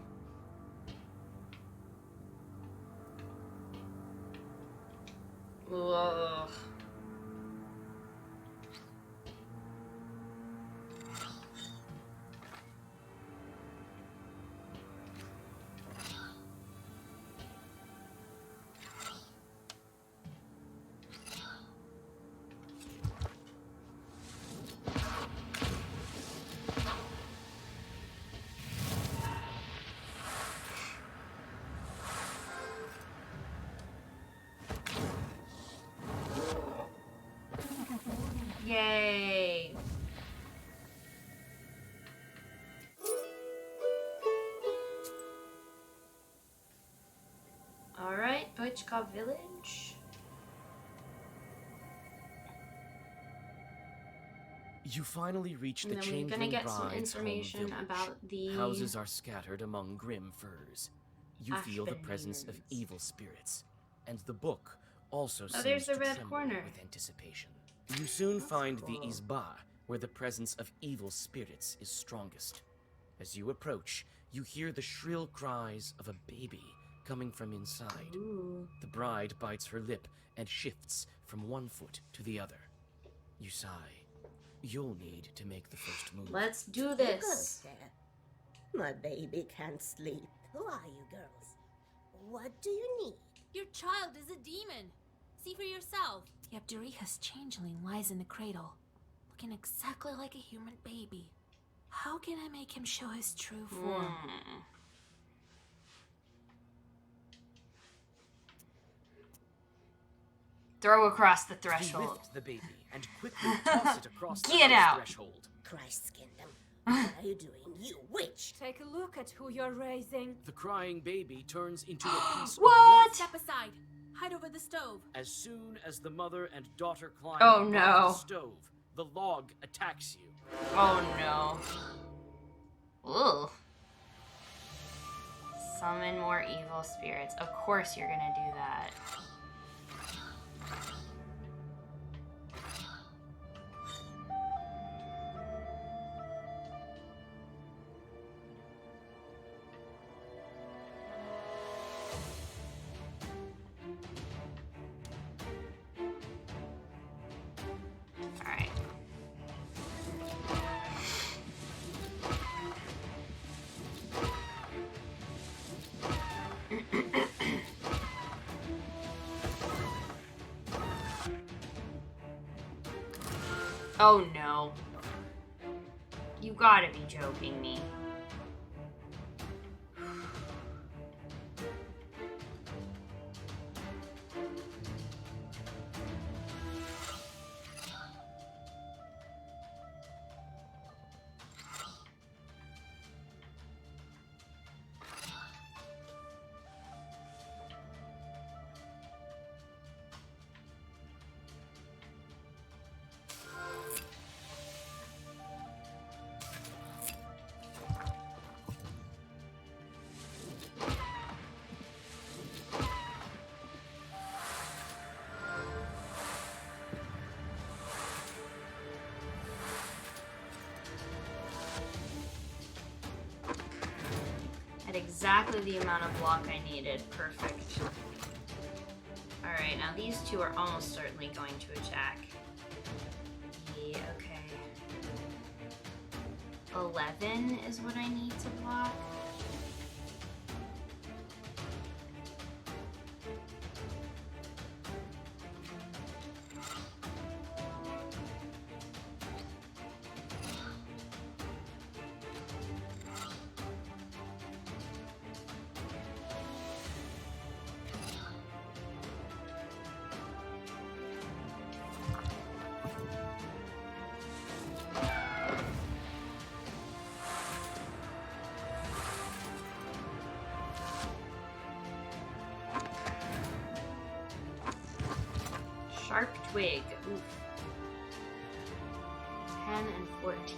A: Ugh. Yay! Alright, Butchka Village.
F: You finally reach the
A: And then we're
F: changeling
A: gonna get some
F: bride's home
A: information
F: village.
A: about the
F: Houses are scattered among grim firs. You feel the presence of
A: Ashburners.
F: evil spirits, and the book also seems
A: there's the
F: to
A: red
F: tremble
A: corner.
F: with anticipation. You soon find the Izba, where the presence of evil spirits is strongest. As you approach, you hear the shrill cries of a baby coming from inside.
A: Ooh.
F: The bride bites her lip and shifts from one foot to the other. You sigh. You'll need to make the first move.
A: Let's do
J: You
A: this.
J: go there. My baby can't sleep. Who are you girls? What do you need?
C: Your child is a demon. See for yourself. Yabduriha's changeling lies in the cradle, looking exactly like a human baby. How can I make him show his true form?
A: Throw across the
F: You
A: threshold.
F: lift the baby and quickly toss it across the
A: Get
F: house
A: out.
F: threshold.
J: Christ skinned them. What are you doing, you witch?
I: Take a look at who you're raising.
F: The crying baby turns into a piece of
A: What?
F: wood.
C: Step aside. Hide over the stove.
F: As soon as the mother and daughter climb
A: Oh,
F: above
A: no.
F: the stove, the log attacks you.
A: Oh no. Ugh. Summon more evil spirits. Of course you're gonna do that. Alright. Oh no. You gotta be joking me. At exactly the amount of block I needed. Perfect. Alright, now these two are almost certainly going to attack. Yeah, okay. 11 is what I need to block. Sharp twig. Oof. 10 and 14.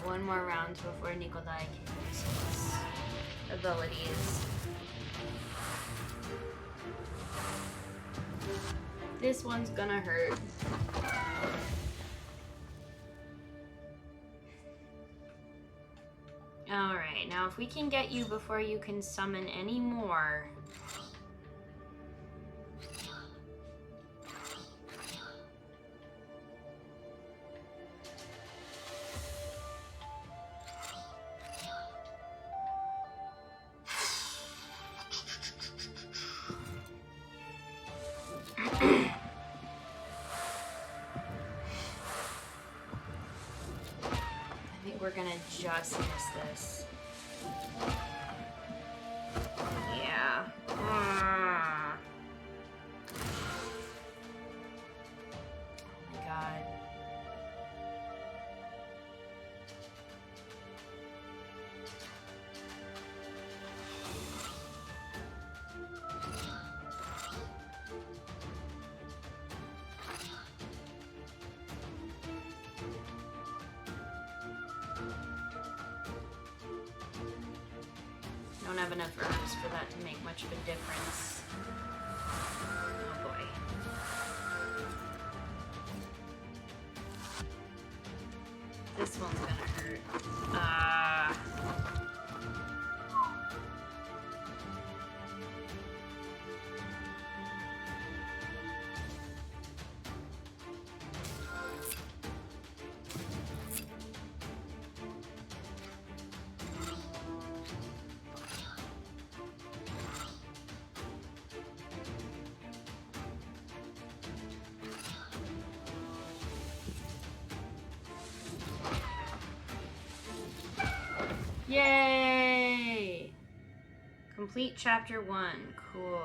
A: one more round before Nikolai can use his abilities. This one's gonna hurt. Alright, now if we can get you before you can summon any more. We're gonna just miss this. Yeah. Oh my god. Don't have enough herbs for that to make much of a difference. Oh boy. This one's gonna hurt. Yay! Complete chapter 1. Cool.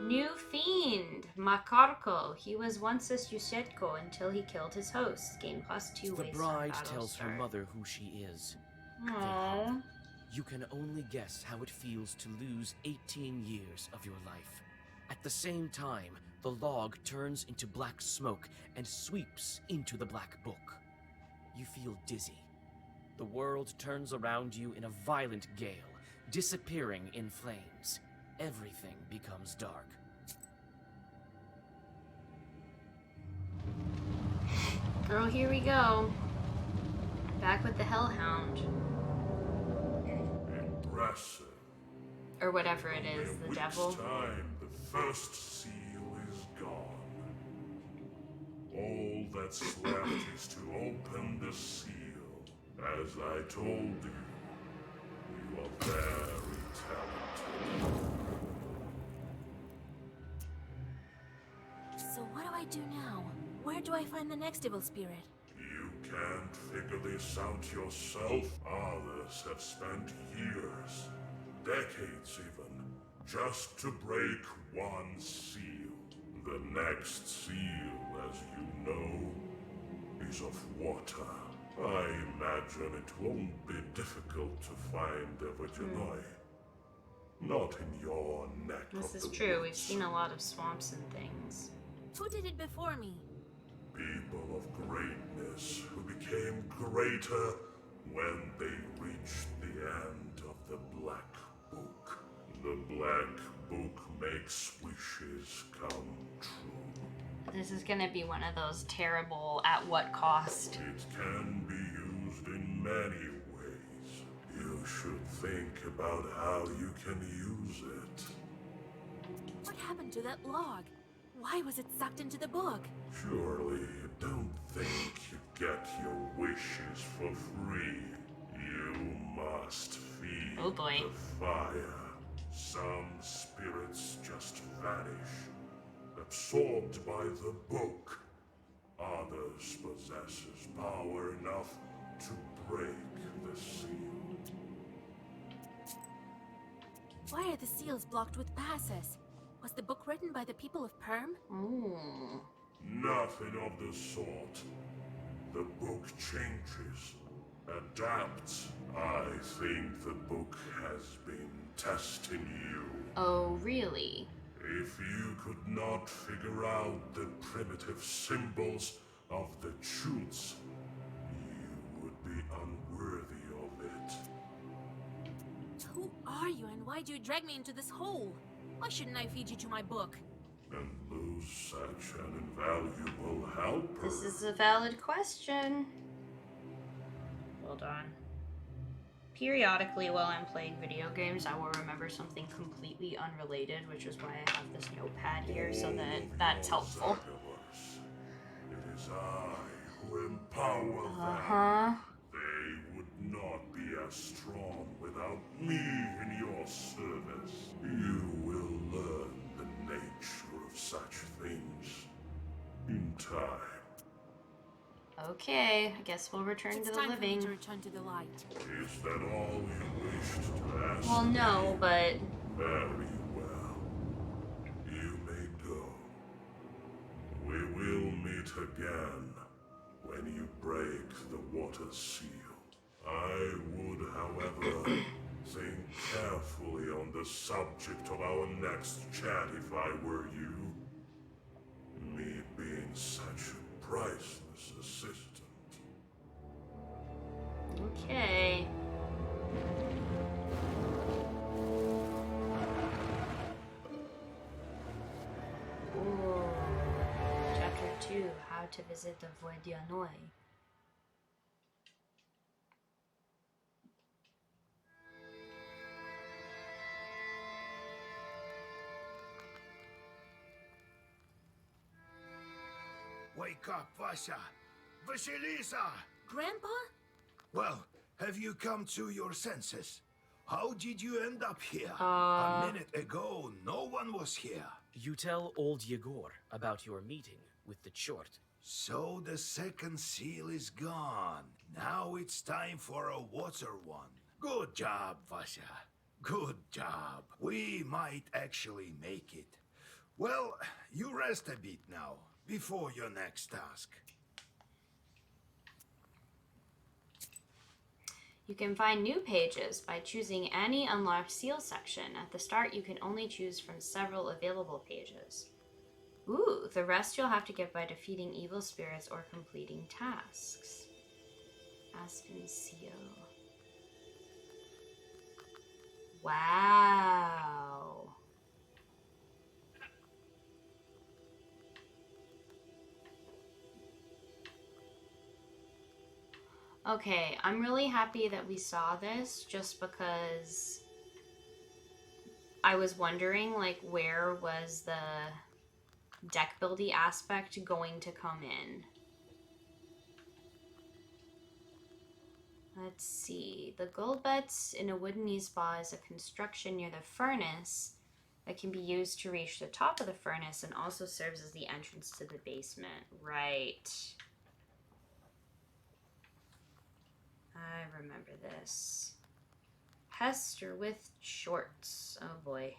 A: New fiend, Makarko. He was once a Susetko until he killed his host. Gain +2
F: The
A: waste
F: bride
A: on
F: tells her
A: Battlestar.
F: mother who she is.
A: Aww.
F: You can only guess how it feels to lose 18 years of your life. At the same time, the log turns into black smoke and sweeps into the black book. You feel dizzy. The world turns around you in a violent gale, disappearing in flames. Everything becomes dark.
A: Girl, here we go. Back with the Hellhound.
B: Impressive.
A: Or whatever it is,
B: In
A: the
B: week's
A: devil.
B: time, the first seal is gone. All that's left is to open the seal. As I told you, you are very talented.
C: So what do I do now? Where do I find the next evil spirit?
B: You can't figure this out yourself. Others have spent years, decades even, just to break one seal. The next seal, as you know, is of water. I imagine it won't be difficult to find Evergenoi. Not in your neck
A: This
B: of
A: is
B: the
A: true. We've
B: woods.
A: seen a lot of swamps and things.
C: Who did it before me?
B: People of greatness who became greater when they reached the end of the Black Book. The Black Book makes wishes come true.
A: This is gonna be one of those terrible at what cost.
B: It can be used in many ways. You should think about how you can use it.
C: What happened to that log? Why was it sucked into the book?
B: Surely you don't think you get your wishes for free. You must feed
A: Oh boy.
B: the fire. Some spirits just vanish, absorbed by the book. Others possesses power enough to break the seal.
C: Why are the seals blocked with passes? Was the book written by the people of Perm?
A: Ooh.
B: Nothing of the sort. The book changes, adapts. I think the book has been testing you.
A: Oh, really?
B: If you could not figure out the primitive symbols of the truths, you would be unworthy of it.
C: Who are you and why do you drag me into this hole? Why shouldn't I feed you to my book?
B: And lose such an invaluable helper.
A: This is a valid question. Hold on. Periodically, while I'm playing video games, I will remember something completely unrelated, which is why I have this notepad here, so that's helpful.
B: It is I who empower them. They would not be as strong without me in your service. You will learn the nature of such things in time.
A: Okay, I guess we'll return
C: It's
A: to the
C: time for me
A: living.
C: to return to the light.
B: Is that all you wished to ask?
A: Well, no, but...
B: Very well. You may go. We will meet again when you break the water seal. I would, however, think carefully on the subject of our next chat if I were you. Me being such a priceless assistant.
A: Okay. Ooh. Chapter 2, How to Visit the Voie d'Annoi.
E: Wake up, Vasha! Vasilisa!
C: Grandpa?
E: Well, have you come to your senses? How did you end up here? A minute ago, no one was here.
F: You tell old Yegor about your meeting with the Chort.
E: So the second seal is gone. Now it's time for a water one. Good job, Vasha. Good job. We might actually make it. Well, you rest a bit now, before your next task.
A: You can find new pages by choosing any unlocked seal section. At the start, you can only choose from several available pages. Ooh, the rest you'll have to get by defeating evil spirits or completing tasks. Aspen Seal. Wow. Okay, I'm really happy that we saw this just because I was wondering, like, where was the deck building aspect going to come in? Let's see. The gold bets in a wooden spa is a construction near the furnace that can be used to reach the top of the furnace and also serves as the entrance to the basement. Right. I remember this. Hester with shorts. Oh boy.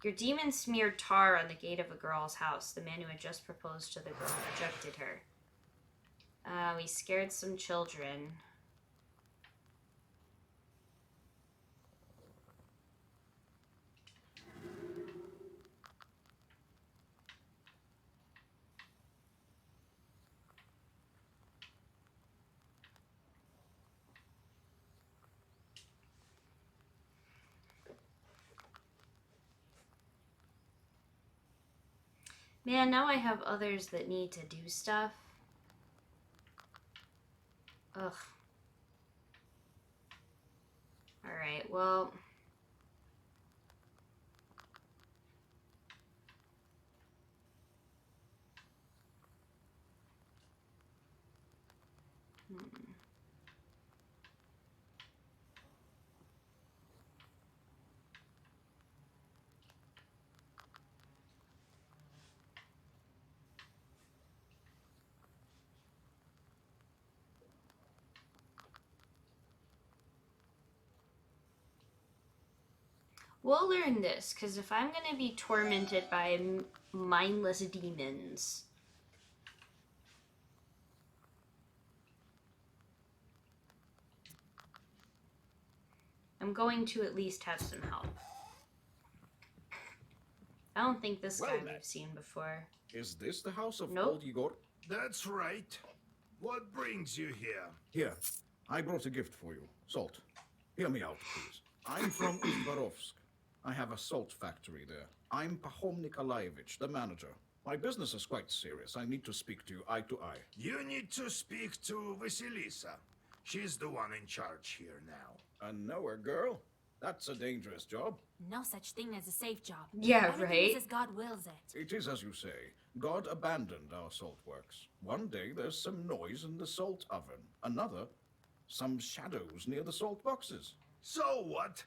A: Your demon smeared tar on the gate of a girl's house. The man who had just proposed to the girl rejected her. We scared some children. Man, now I have others that need to do stuff. Ugh. Alright, well... We'll learn this, because if I'm going to be tormented by mindless demons... I'm going to at least have some help. I don't think this guy we've seen before.
K: Is this the house of
A: Nope.
K: old Igor?
E: That's right. What brings you here?
K: Here, I brought a gift for you. Salt. Hear me out, please. I'm from Uzbarovsk. I have a salt factory there. I'm Pahom Nikolaevich, the manager. My business is quite serious. I need to speak to you eye to eye.
E: You need to speak to Vasilisa. She's the one in charge here now.
K: A knower girl? That's a dangerous job.
C: No such thing as a safe job.
A: Yeah,
C: Everything
A: right?
C: is as God wills it.
K: It is as you say. God abandoned our salt works. One day there's some noise in the salt oven. Another, some shadows near the salt boxes.
E: So what?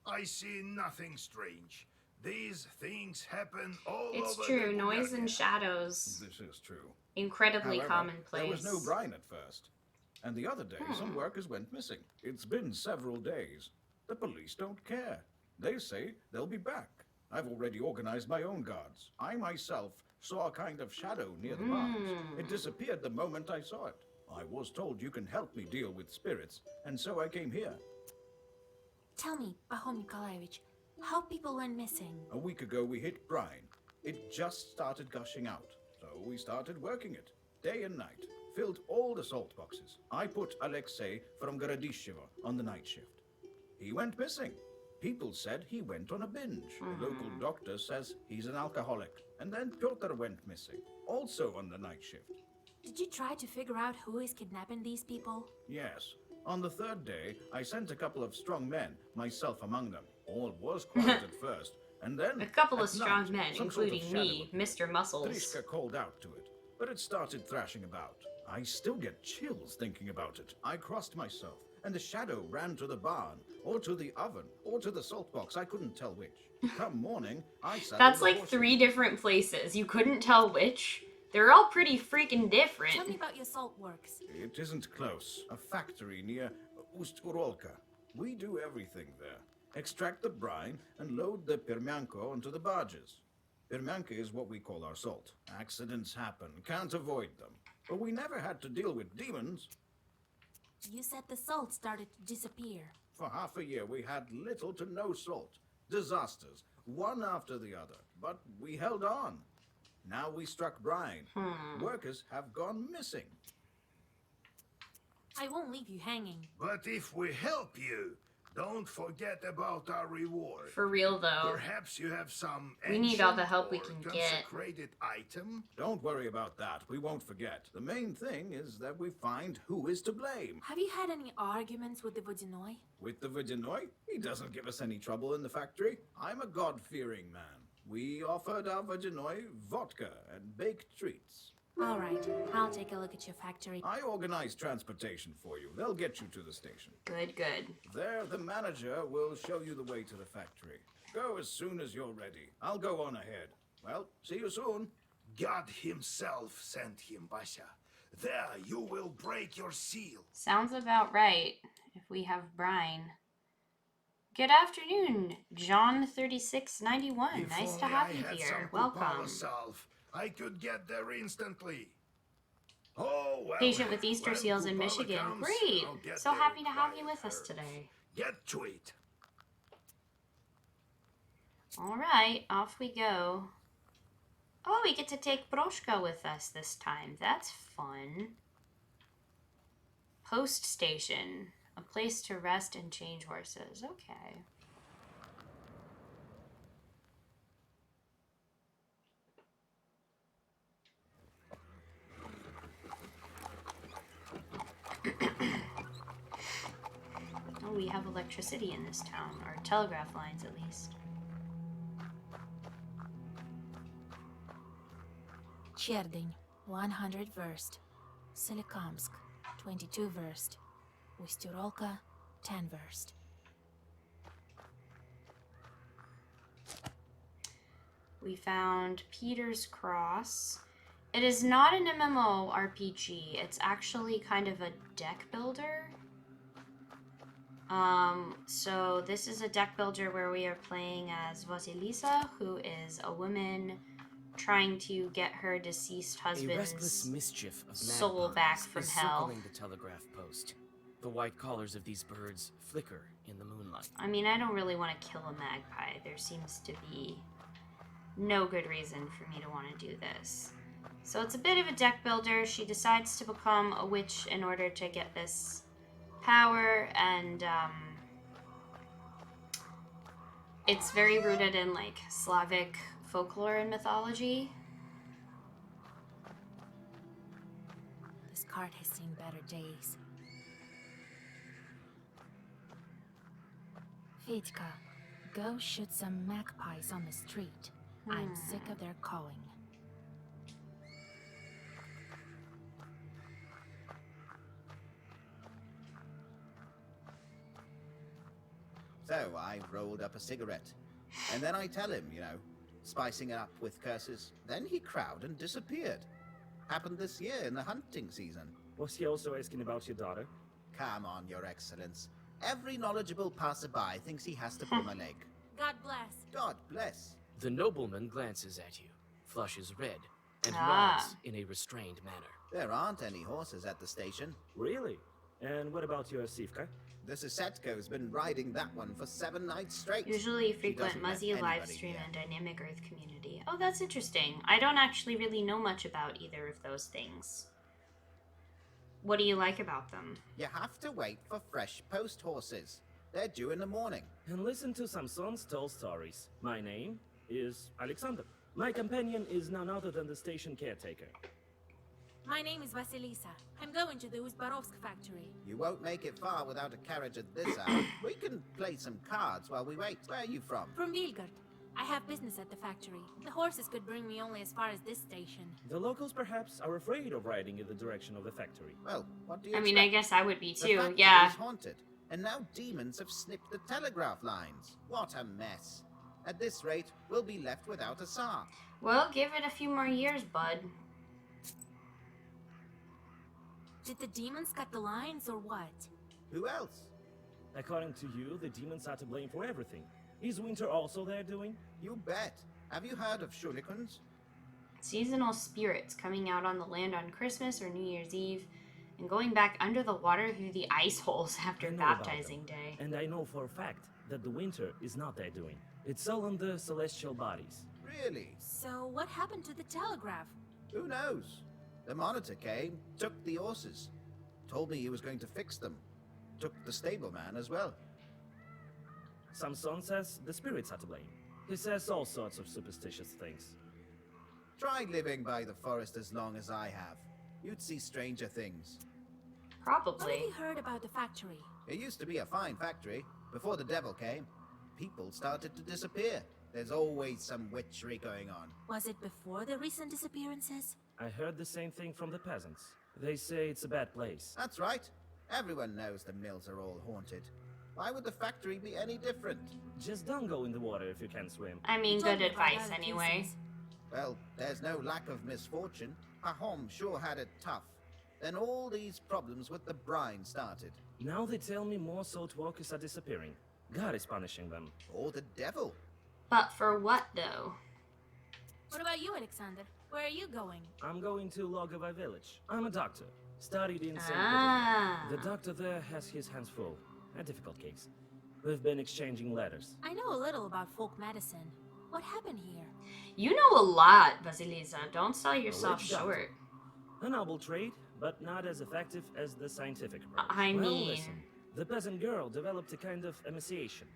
E: I see nothing strange. These things happen all
A: It's
E: over
A: true.
E: the
A: Noise and
E: Bulgaria.
A: shadows.
K: This is true.
A: Incredibly
K: However,
A: commonplace.
K: there was no brine at first. And the other day, some workers went missing. It's been several days. The police don't care. They say they'll be back. I've already organized my own guards. I myself saw a kind of shadow near the barns. It disappeared the moment I saw it. I was told you can help me deal with spirits, and so I came here.
C: Tell me, Pahom Nikolaevich, how people went missing?
K: A week ago we hit brine. It just started gushing out. So we started working it, day and night. Filled all the salt boxes. I put Alexei from Gorodishevo on the night shift. He went missing. People said he went on a binge. The local doctor says he's an alcoholic. And then Pyotr went missing, also on the night shift.
C: Did you try to figure out who is kidnapping these people?
K: Yes. On the third day, I sent a couple of strong men, myself among them. All was quiet at first, and then
A: A couple of
K: at
A: strong
K: night,
A: men,
K: some sort of
A: including
K: shadow
A: me,
K: appeared.
A: Mr. Muscles.
K: Trishka called out to it, but it started thrashing about. I still get chills thinking about it. I crossed myself, and the shadow ran to the barn, or to the oven, or to the salt box. I couldn't tell which. Come morning, I sat
A: That's
K: on the
A: like
K: horse.
A: 3 different places. You couldn't tell which. They're all pretty freaking different.
C: Tell me about your salt works.
K: It isn't close. A factory near Ust-Urolka. We do everything there. Extract the brine and load the permianko onto the barges. Permianka is what we call our salt. Accidents happen. Can't avoid them. But we never had to deal with demons.
C: You said the salt started to disappear.
K: For half a year we had little to no salt. Disasters, one after the other. But we held on. Now we struck brine. Workers have gone missing.
C: I won't leave you hanging.
E: But if we help you, don't forget about our reward.
A: For real, though.
E: Perhaps you have some
A: We need all the
E: ancient
A: help we
E: or
A: can get.
E: consecrated item?
K: Don't worry about that. We won't forget. The main thing is that we find who is to blame.
C: Have you had any arguments with the Vodinoi?
K: With the Vodinoi, he doesn't give us any trouble in the factory. I'm a God-fearing man. We offered our Vodinoi vodka and baked treats.
C: All right, I'll take a look at your factory.
K: I organized transportation for you. They'll get you to the station.
A: Good, good.
K: There, the manager will show you the way to the factory. Go as soon as you're ready. I'll go on ahead. Well, see you soon.
E: God himself sent him, Basha. There you will break your seal.
A: Sounds about right, if we have brine. Good afternoon, John3691.
E: If
A: Nice to
E: only
A: have
E: I
A: you
E: had
A: here.
E: some
A: Welcome.
E: Kupala salve, I could get there instantly. Oh, well.
A: Patient with Easter
E: when
A: seals in
E: Kupala
A: Michigan.
E: comes,
A: Great.
E: I'll get
A: So
E: there
A: happy
E: in
A: to have you
E: quiet
A: with us
E: hurry.
A: today.
E: Get to it.
A: All right, off we go. Oh, we get to take Broshka with us this time. That's fun. Post station. A place to rest and change horses. Okay. Oh, we have electricity in this town, or telegraph lines at least.
C: Cherdyn, 100 verst. Solikamsk, 22 verst. Ust-Urolka, 10 verst.
A: We found Peter's Cross. It is not an MMORPG. It's actually kind of a deck builder. So this is a deck builder where we are playing as Vasilisa, who is a woman trying to get her deceased
F: A restless
A: husband's
F: mischief of
A: soul
F: magpies
A: back from
F: is
A: hell.
F: circling the telegraph post. The white collars of these birds flicker in the moonlight.
A: I mean, I don't really want to kill a magpie. There seems to be no good reason for me to want to do this. So it's a bit of a deck builder. She decides to become a witch in order to get this power, and it's very rooted in like Slavic folklore and mythology.
C: This cart has seen better days. Fedka, go shoot some magpies on the street. I'm sick of their calling.
K: So I rolled up a cigarette. And then I tell him, you know, spicing it up with curses. Then he crowed and disappeared. Happened this year in the hunting season.
L: Was he also asking about your daughter?
K: Come on, Your Excellence. Every knowledgeable passerby thinks he has to pull my leg.
C: God bless.
K: God bless.
F: The nobleman glances at you, flushes red, and
A: Ah.
F: nods in a restrained manner.
K: There aren't any horses at the station.
L: Really? And what about your Sivka?
K: The Sisetko's been riding that one for 7 nights straight.
A: Usually
K: She
A: frequent
K: doesn't let
A: Muzzy live
K: anybody
A: stream
K: near.
A: and Dynamic Earth community. Oh, that's interesting. I don't actually really know much about either of those things. What do you like about them?
K: You have to wait for fresh post horses. They're due in the morning.
L: And listen to Samson's tall stories. My name is Alexander. My companion is none other than the station caretaker.
C: My name is Vasilisa. I'm going to the Uzbarovsk factory.
K: You won't make it far without a carriage at this hour. We can play some cards while we wait. Where are you from?
C: From Vilgard. I have business at the factory. The horses could bring me only as far as this station.
L: The locals perhaps are afraid of riding in the direction of the factory.
K: Well, what do you
A: I mean, I
K: expect?
A: guess I would be
K: The
A: too,
K: factory
A: yeah.
K: is haunted, and now demons have snipped the telegraph lines. What a mess. At this rate, we'll be left without a Tsar.
A: Well, give it a few more years, bud.
C: Did the demons cut the lines or what?
K: Who else?
L: According to you, the demons are to blame for everything. Is winter also their doing?
K: You bet. Have you heard of shurikens?
A: Seasonal spirits coming out on the land on Christmas or New Year's Eve and going back under the water through the ice holes after
L: I know about
A: baptizing
L: them.
A: day.
L: And I know for a fact that the winter is not their doing. It's all on the celestial bodies.
K: Really?
C: So what happened to the telegraph?
K: Who knows? The monitor came, took the horses, told me he was going to fix them. Took the stableman as well.
L: Samson says the spirits are to blame. He says all sorts of superstitious things.
K: Try living by the forest as long as I have. You'd see stranger things.
C: What have
A: Probably.
C: you heard about the factory?
K: It used to be a fine factory. Before the devil came, people started to disappear. There's always some witchery going on.
C: Was it before the recent disappearances?
L: I heard the same thing from the peasants. They say it's a bad place.
K: That's right. Everyone knows the mills are all haunted. Why would the factory be any different?
L: Just don't go in the water if you can't swim.
A: I mean,
C: You told
A: good
C: me about
A: advice
C: other
A: anyway.
C: cases.
K: Well, there's no lack of misfortune. Pahom sure had it tough. Then all these problems with the brine started.
L: Now they tell me more salt workers are disappearing. God is punishing them.
K: Or the devil.
A: But for what, though?
C: What about you, Alexander? Where are you going?
L: I'm going to Logova village. I'm a doctor. Studied in St.
A: Ah.
L: Petersburg. The doctor there has his hands full. A difficult case. We've been exchanging letters.
C: I know a little about folk medicine. What happened here?
A: You know a lot, Vasilisa. Don't sell yourself
L: witch doctor.
A: short.
L: A noble trade, but not as effective as the scientific approach.
A: I
L: Well,
A: mean-
L: listen. The peasant girl developed a kind of emaciation.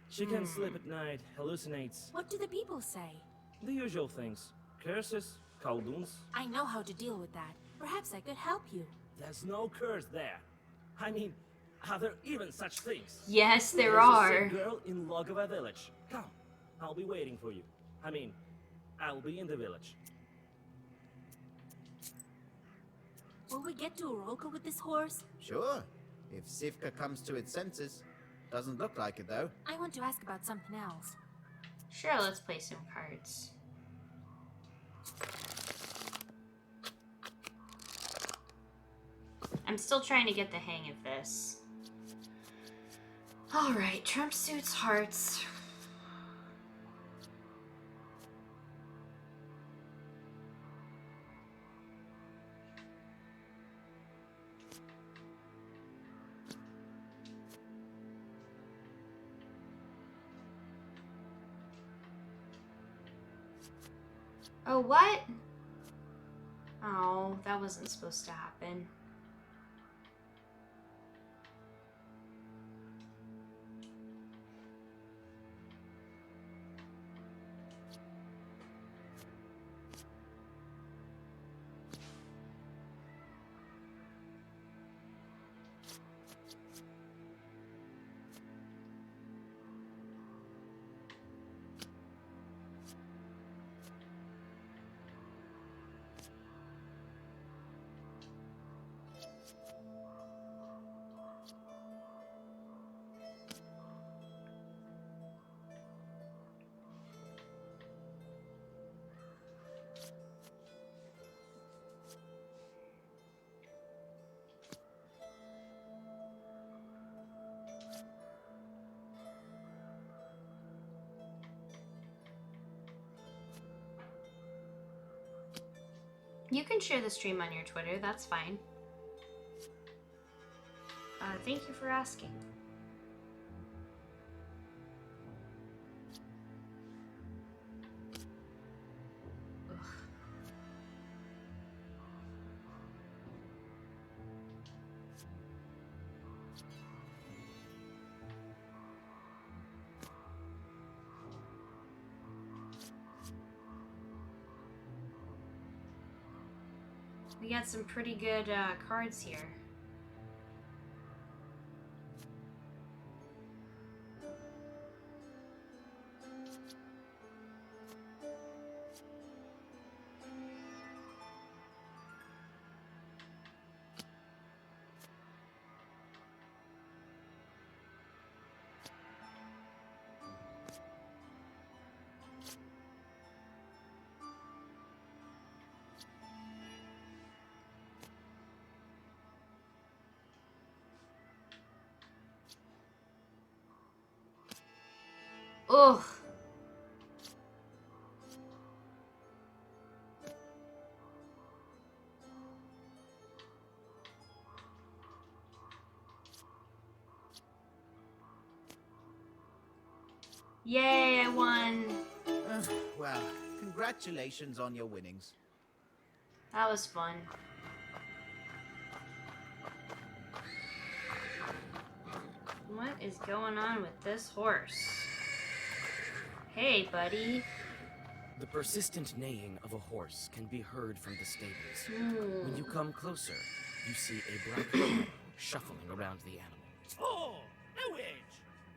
L: She can't sleep at night, hallucinates.
C: What do the people say?
L: The usual things. Curses, kolduns.
C: I know how to deal with that. Perhaps I could help you.
L: There's no curse there. I mean, are there even such things?
A: Yes, there
L: There's a
A: are.
L: sick girl in Logova village. Come, I'll be waiting for you. I mean, I'll be in the village.
C: Will we get to Urolka with this horse?
K: Sure. If Sivka comes to its senses. Doesn't look like it, though.
C: I want to ask about something else.
A: Sure, let's play some cards. I'm still trying to get the hang of this. Alright, Trump suits hearts. Oh, what? Oh, that wasn't supposed to happen. You can share the stream on your Twitter, that's fine. Thank you for asking. Ugh. We got some pretty good cards here. Ugh. Yay, I won.
M: Well, congratulations on your winnings.
A: That was fun. What is going on with this horse? Hey, buddy.
F: The persistent neighing of a horse can be heard from the stables. When you come closer, you see a black shadow shuffling around the animal.
G: Oh, no edge.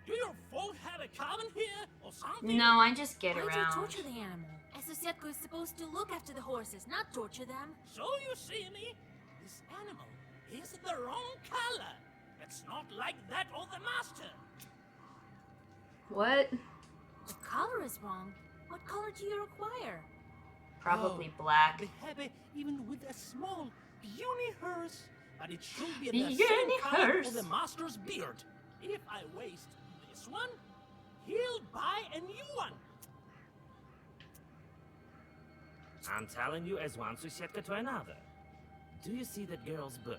G: Do your folk have a cabin here or something?
A: No, I just get
C: Why do you
A: around.
C: torture the animal? A Susetko is supposed to look after the horses, not torture them.
G: So you see me? This animal is the wrong color. It's not like that of the master.
A: What?
C: The color is wrong. What color do you require?
A: Probably
G: Oh,
A: black.
G: Be happy even with a small puny hearse, but it should be
A: Puny
G: the same color
A: hearse.
G: of the master's beard. If I waste this one, he'll buy a new one.
L: I'm telling you as one Susetka to another. Do you see that girl's book?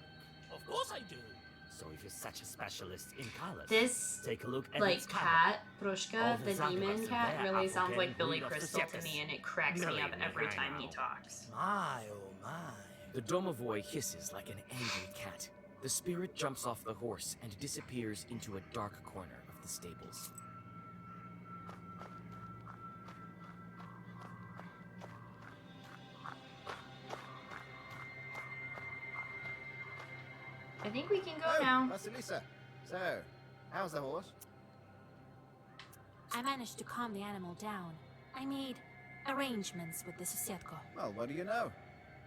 G: Of course I do.
L: So if you're such a specialist in colors,
A: This,
L: take a look at
A: like,
L: its cover.
A: cat,
L: All
A: Prushka,
L: the
A: the
L: Zagabas
A: demon
L: in
A: cat,
L: there
A: really
L: are
A: sounds like
L: forgetting
A: Billy
L: breed of
A: Crystal to
L: Susetkas.
A: me, and it cracks me
L: Believe
A: up
L: me,
A: every
L: I
A: time he
L: know.
A: talks.
M: My, oh my.
F: The Domovoy hisses like an angry cat. The spirit jumps off the horse and disappears into a dark corner of the stables.
A: I think we can go
M: Oh,
A: now.
M: Vasilisa. So, how's the horse?
C: I managed to calm the animal down. I made arrangements with the Susetko.
M: Well, what do you know?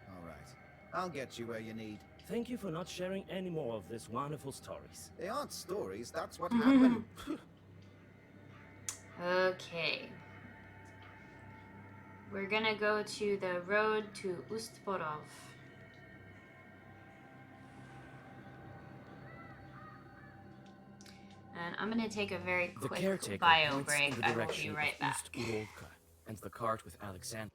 M: All right. I'll get you where you need.
L: Thank you for not sharing any more of these wonderful stories.
M: They aren't stories, that's what happened.
A: Okay. We're gonna go to the road to Ustporov. And I'm gonna take a very
F: The
A: quick
F: caretaker
A: bio
F: points
A: break.
F: in the
A: I will
F: direction
A: be right
F: of
A: back.
F: Ust-Urolka and the cart with Alexander.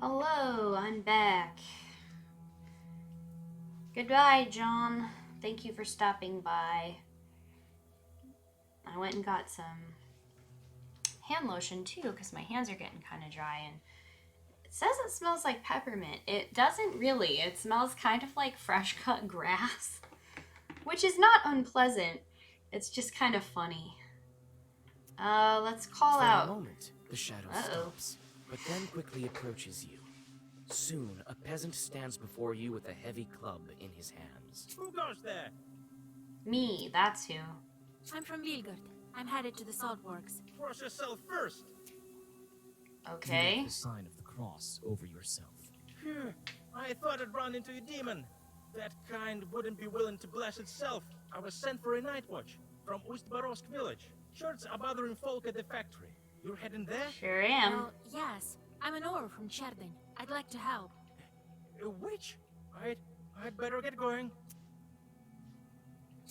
A: Hello, I'm back. Goodbye, John. Thank you for stopping by. I went and got some hand lotion too because my hands are getting kind of dry, and it says it smells like peppermint. It doesn't really. It smells kind of like fresh cut grass, which is not unpleasant. It's just kind of funny. Let's call out.
F: For a moment, the shadow
A: Uh-oh.
F: stops, but then quickly approaches you. Soon, a peasant stands before you with a heavy club in his hands.
G: Who goes there?
A: Me, that's who.
C: I'm from Vilgard. I'm headed to the salt works.
G: Cross yourself first.
F: You
A: Okay.
F: make the sign of the cross over yourself.
G: Phew, I thought I'd run into a demon. That kind wouldn't be willing to bless itself. I was sent for a night watch from Ust-Barovsk village. Shorts are bothering folk at the factory. You're heading there?
A: Sure am.
C: Well, yes. I'm an Or from Cherdin. I'd like to help.
G: A witch? I'd better get going.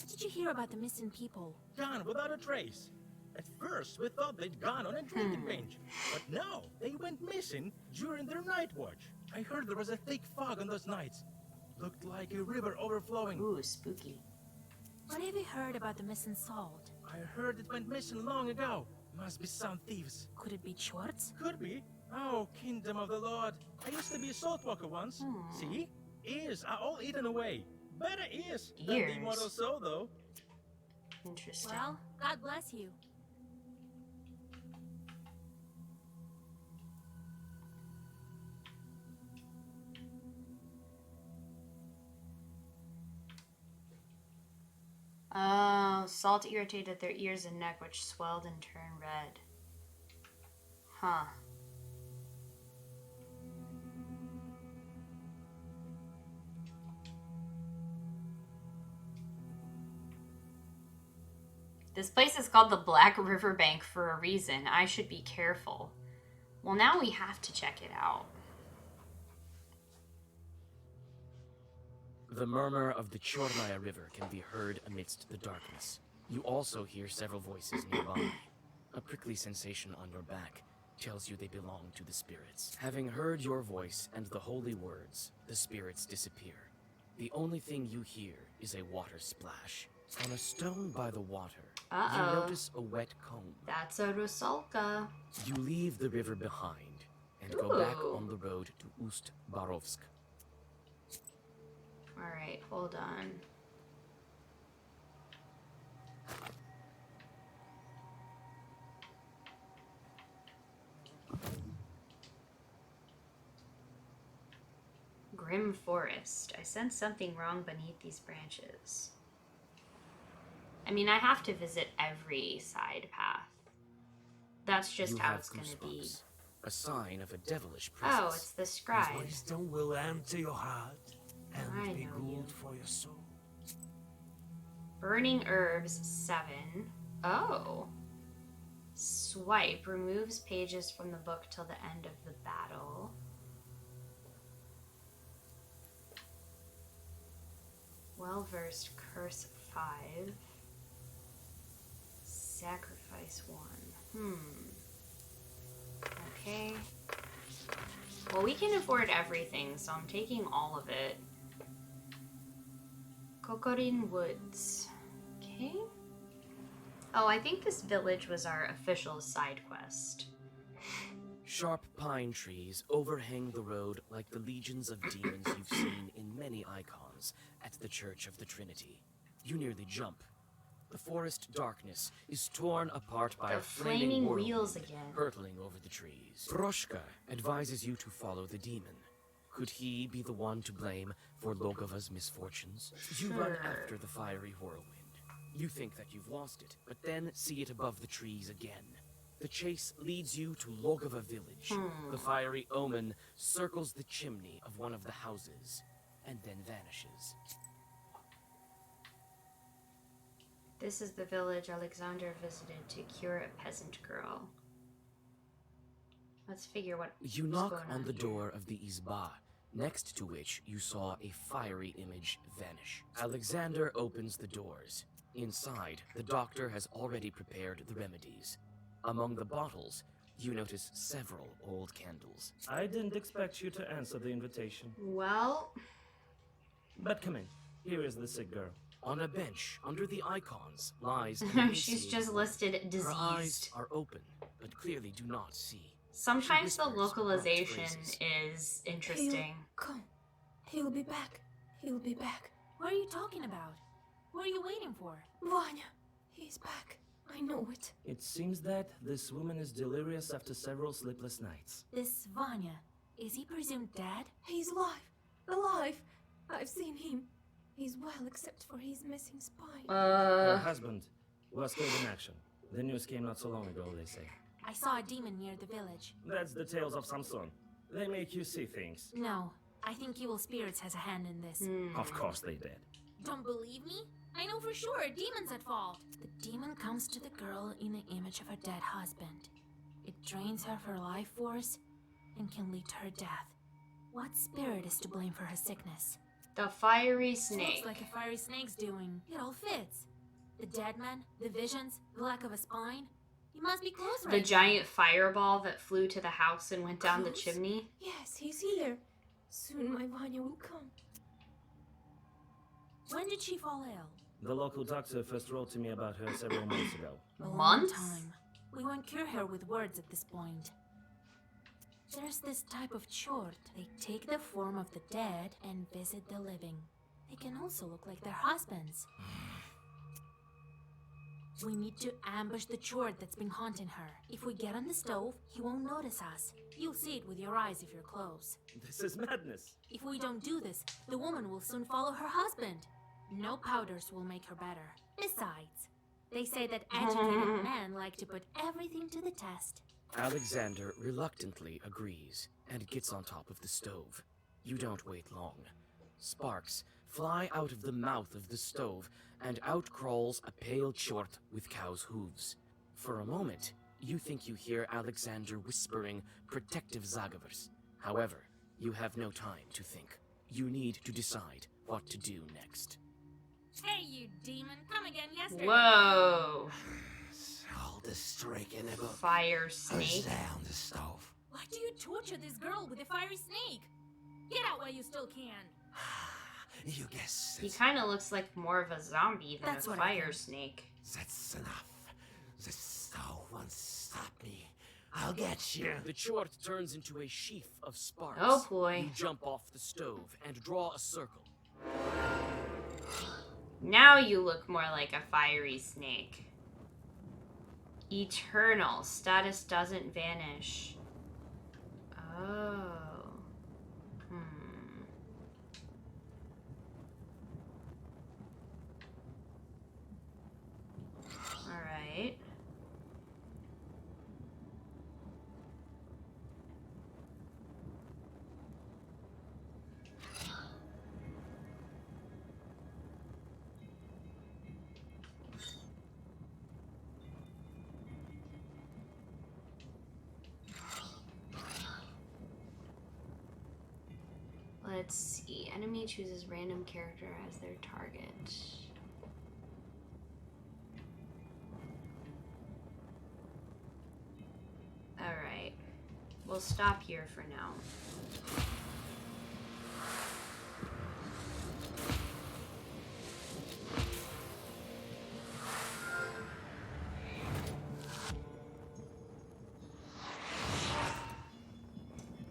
C: Did you hear about the missing people?
G: Gone without a trace. At first, we thought they'd gone on a drinking binge. But no, they went missing during their night watch. I heard there was a thick fog on those nights. Looked like a river overflowing.
A: Ooh, spooky.
C: What have you heard about the missing salt?
G: I heard it went missing long ago. Must be some thieves.
C: Could it be Schwartz?
G: Could be. Oh, kingdom of the Lord. I used to be a salt walker once. See? Ears are all eaten away. Better ears than the immortal soul, though.
A: Interesting.
C: Well, God bless you.
A: Oh, salt irritated their ears and neck, which swelled and turned red. Huh. This place is called the Black River Bank for a reason. I should be careful. Well, now we have to check it out.
F: The murmur of the Chornaya River can be heard amidst the darkness. You also hear several voices nearby. A prickly sensation on your back tells you they belong to the spirits. Having heard your voice and the holy words, the spirits disappear. The only thing you hear is a water splash. On a stone by the water, you notice a wet comb.
A: That's a Rusalka.
F: You leave the river behind and go back on the road to Ust-Barovsk.
A: Alright, hold on. Grim Forest. I sense something wrong beneath these branches. I mean, I have to visit every side path. That's just how it's gonna be.
F: A sign of a devilish presence.
A: Oh, it's the scribe.
H: Wisdom will enter your heart and be good for your soul.
A: Burning herbs, 7. Oh. Swipe removes pages from the book till the end of the battle. Well-versed curse 5. Sacrifice 1. Okay. Well, we can afford everything, so I'm taking all of it. Kokorin Woods. Okay. Oh, I think this village was our official side quest.
F: Sharp pine trees overhang the road like the legions of demons you've seen in many icons at the Church of the Trinity. You nearly jump. The forest darkness is torn apart by a flaming
A: wheels
F: whirlwind
A: again.
F: hurtling over the trees. Proshka advises you to follow the demon. Could he be the one to blame for Logova's misfortunes? You run after the fiery whirlwind. You think that you've lost it, but then see it above the trees again. The chase leads you to Logova village. The fiery omen circles the chimney of one of the houses, and then vanishes.
A: This is the village Alexander visited to cure a peasant girl. Let's figure what
F: You knock on the door of the Izba, next to which you saw a fiery image vanish. Alexander opens the doors. Inside, the doctor has already prepared the remedies. Among the bottles, You notice several old candles.
L: I didn't expect you to answer the invitation.
A: Well,
L: But come in. Here is the sick girl.
F: On a bench under the icons lies an
A: she's
F: emaciated
A: just
F: woman.
A: listed
F: Her eyes
A: diseased.
F: are open, but clearly do not see.
A: Sometimes the
F: whispers
A: localization
F: abrupt phrases.
A: is interesting.
I: Come. He'll be back. He'll be back.
C: What are you talking about? What are you waiting for?
I: Vanya. He's back. I know it.
L: It seems that this woman is delirious after several sleepless nights.
C: This Vanya, is he presumed dead?
I: He's alive. Alive. I've seen him. He's well, except for his missing spine.
L: Her husband was killed in action. The news came not so long ago, they say.
C: I saw a demon near the village.
L: That's the tales of Samson. They make you see things.
C: No, I think evil spirits has a hand in this.
L: Of course they did.
C: Don't believe me? I know for sure a demon's at fault. The demon comes to the girl in the image of her dead husband. It drains her of her life force and can lead to her death. What spirit is to blame for her sickness?
A: The fiery snake.
C: Looks like a fiery snake's doing. It all fits. The dead man, the visions, the lack of a spine. He must be close right
A: The
C: now.
A: giant fireball that flew to the house and went down the
I: Close?
A: chimney.
I: Yes, he's here. Soon my Vanya will come.
C: When did she fall ill?
L: The local doctor first wrote to me about her several months ago.
C: A long
A: Months?
C: time. We won't cure her with words at this point. There's this type of chort. They take the form of the dead and visit the living. They can also look like their husbands. We need to ambush the chort that's been haunting her. If we get on the stove, he won't notice us. You'll see it with your eyes if you're close.
L: This is madness.
C: If we don't do this, the woman will soon follow her husband. No powders will make her better. Besides, they say that educated men like to put everything to the test.
F: Alexander reluctantly agrees and gets on top of the stove. You don't wait long. Sparks fly out of the mouth of the stove, and out crawls a pale chort with cow's hooves. For a moment, you think you hear Alexander whispering protective Zagavers. However, you have no time to think. You need to decide what to do next.
C: Hey, you demon, come again yesterday.
A: Whoa.
H: Hold the streak in the book.
A: Fire snake.
H: Down the stove.
C: Why do you torture this girl with a fiery snake? Get out while you still can.
H: You guessed
A: He
H: it.
A: kind of looks like more of a zombie than
C: That's
A: a
C: what I
A: fire
C: think.
A: snake.
H: That's enough. The stove won't stop me. I'll get you.
F: The chort turns into a sheaf of sparks.
A: Oh, boy.
F: You jump off the stove and draw a circle.
A: Now you look more like a fiery snake. Eternal. Status doesn't vanish. Oh. Alright. Let's see. Enemy chooses random character as their target. Alright. We'll stop here for now.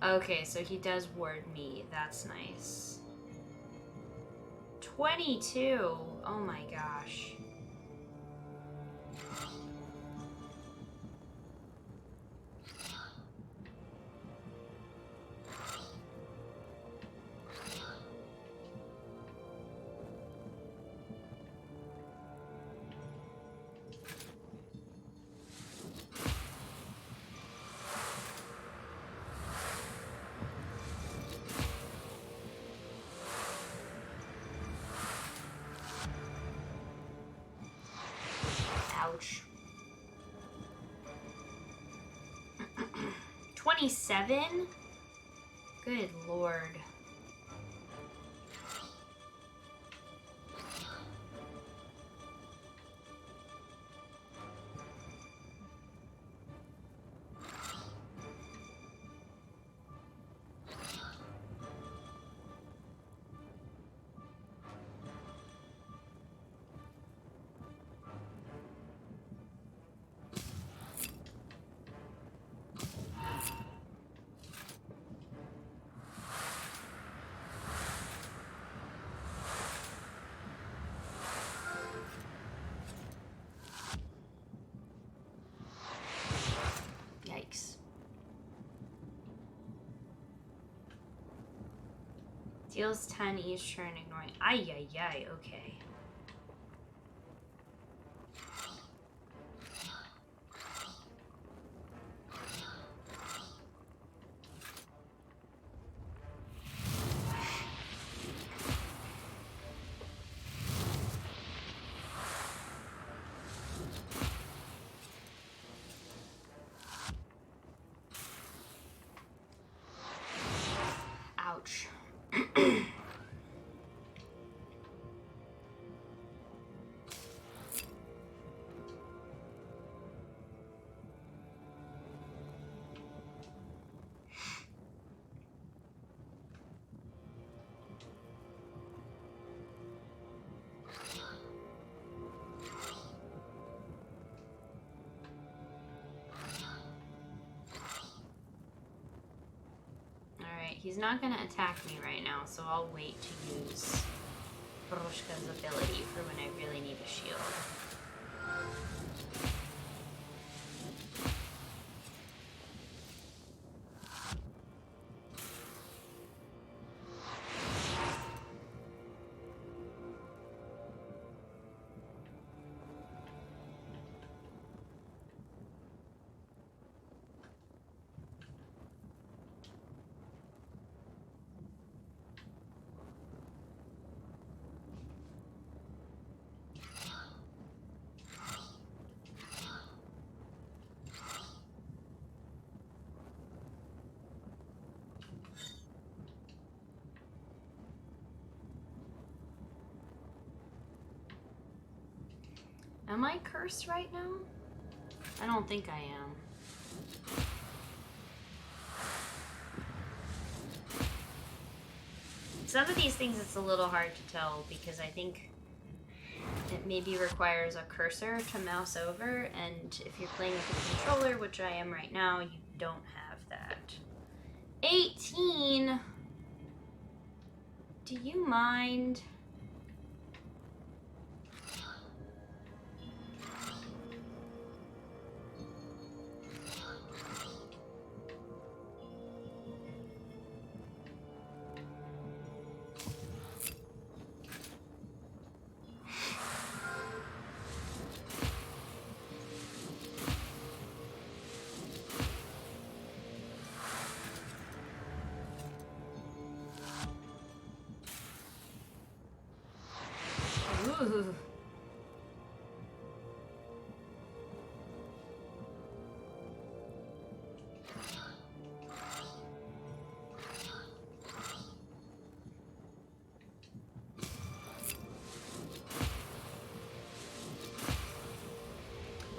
A: Okay, so he does ward me. That's nice. 22! Oh my gosh. Ouch. 27? Good lord. Heals 10 each turn, ignoring. Ay, ay, ay, okay. Ouch. Alright, he's not gonna attack me right now, so I'll wait to use Broshka's ability for when I really need a shield. Am I cursed right now? I don't think I am. Some of these things it's a little hard to tell because I think it maybe requires a cursor to mouse over, and if you're playing with a controller, which I am right now, you don't have that. 18! Do you mind? Ooh.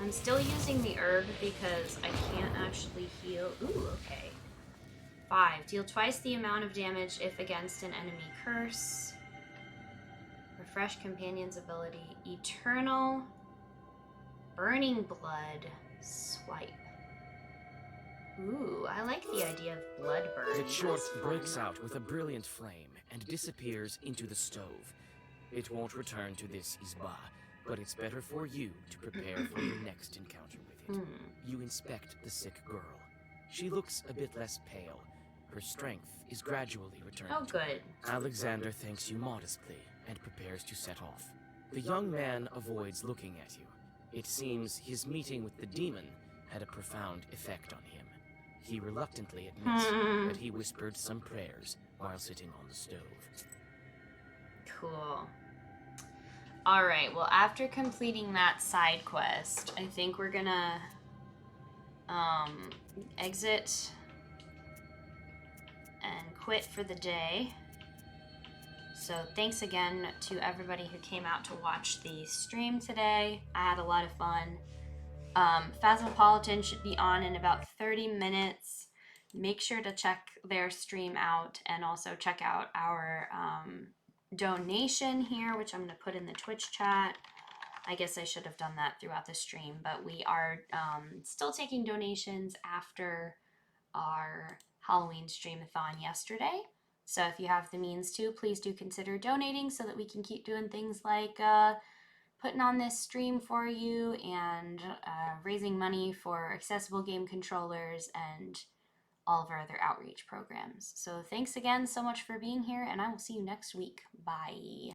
A: I'm still using the herb because I can't actually heal. Ooh, okay. 5. Deal twice the amount of damage if against an enemy curse. Refresh companion's ability. Eternal burning blood swipe. Ooh, I like the idea of blood burn.
F: The short
A: That's fun.
F: breaks out with a brilliant flame and disappears into the stove. It won't return to this Isba, but it's better for you to prepare for your next encounter with it. You inspect the sick girl. She looks a bit less pale. Her strength is gradually returning.
A: Oh, good.
F: Alexander thanks you modestly and prepares to set off. The young man avoids looking at you. It seems his meeting with the demon had a profound effect on him. He reluctantly admits that he whispered some prayers while sitting on the stove.
A: Cool. Alright, well, after completing that side quest, I think we're gonna exit and quit for the day. So thanks again to everybody who came out to watch the stream today. I had a lot of fun. Phasmopolitan should be on in about 30 minutes. Make sure to check their stream out and also check out our donation here, which I'm going to put in the Twitch chat. I guess I should have done that throughout the stream, but we are still taking donations after our Halloween stream-a-thon yesterday. So if you have the means to, please do consider donating so that we can keep doing things like putting on this stream for you and raising money for accessible game controllers and all of our other outreach programs. So thanks again so much for being here, and I will see you next week. Bye.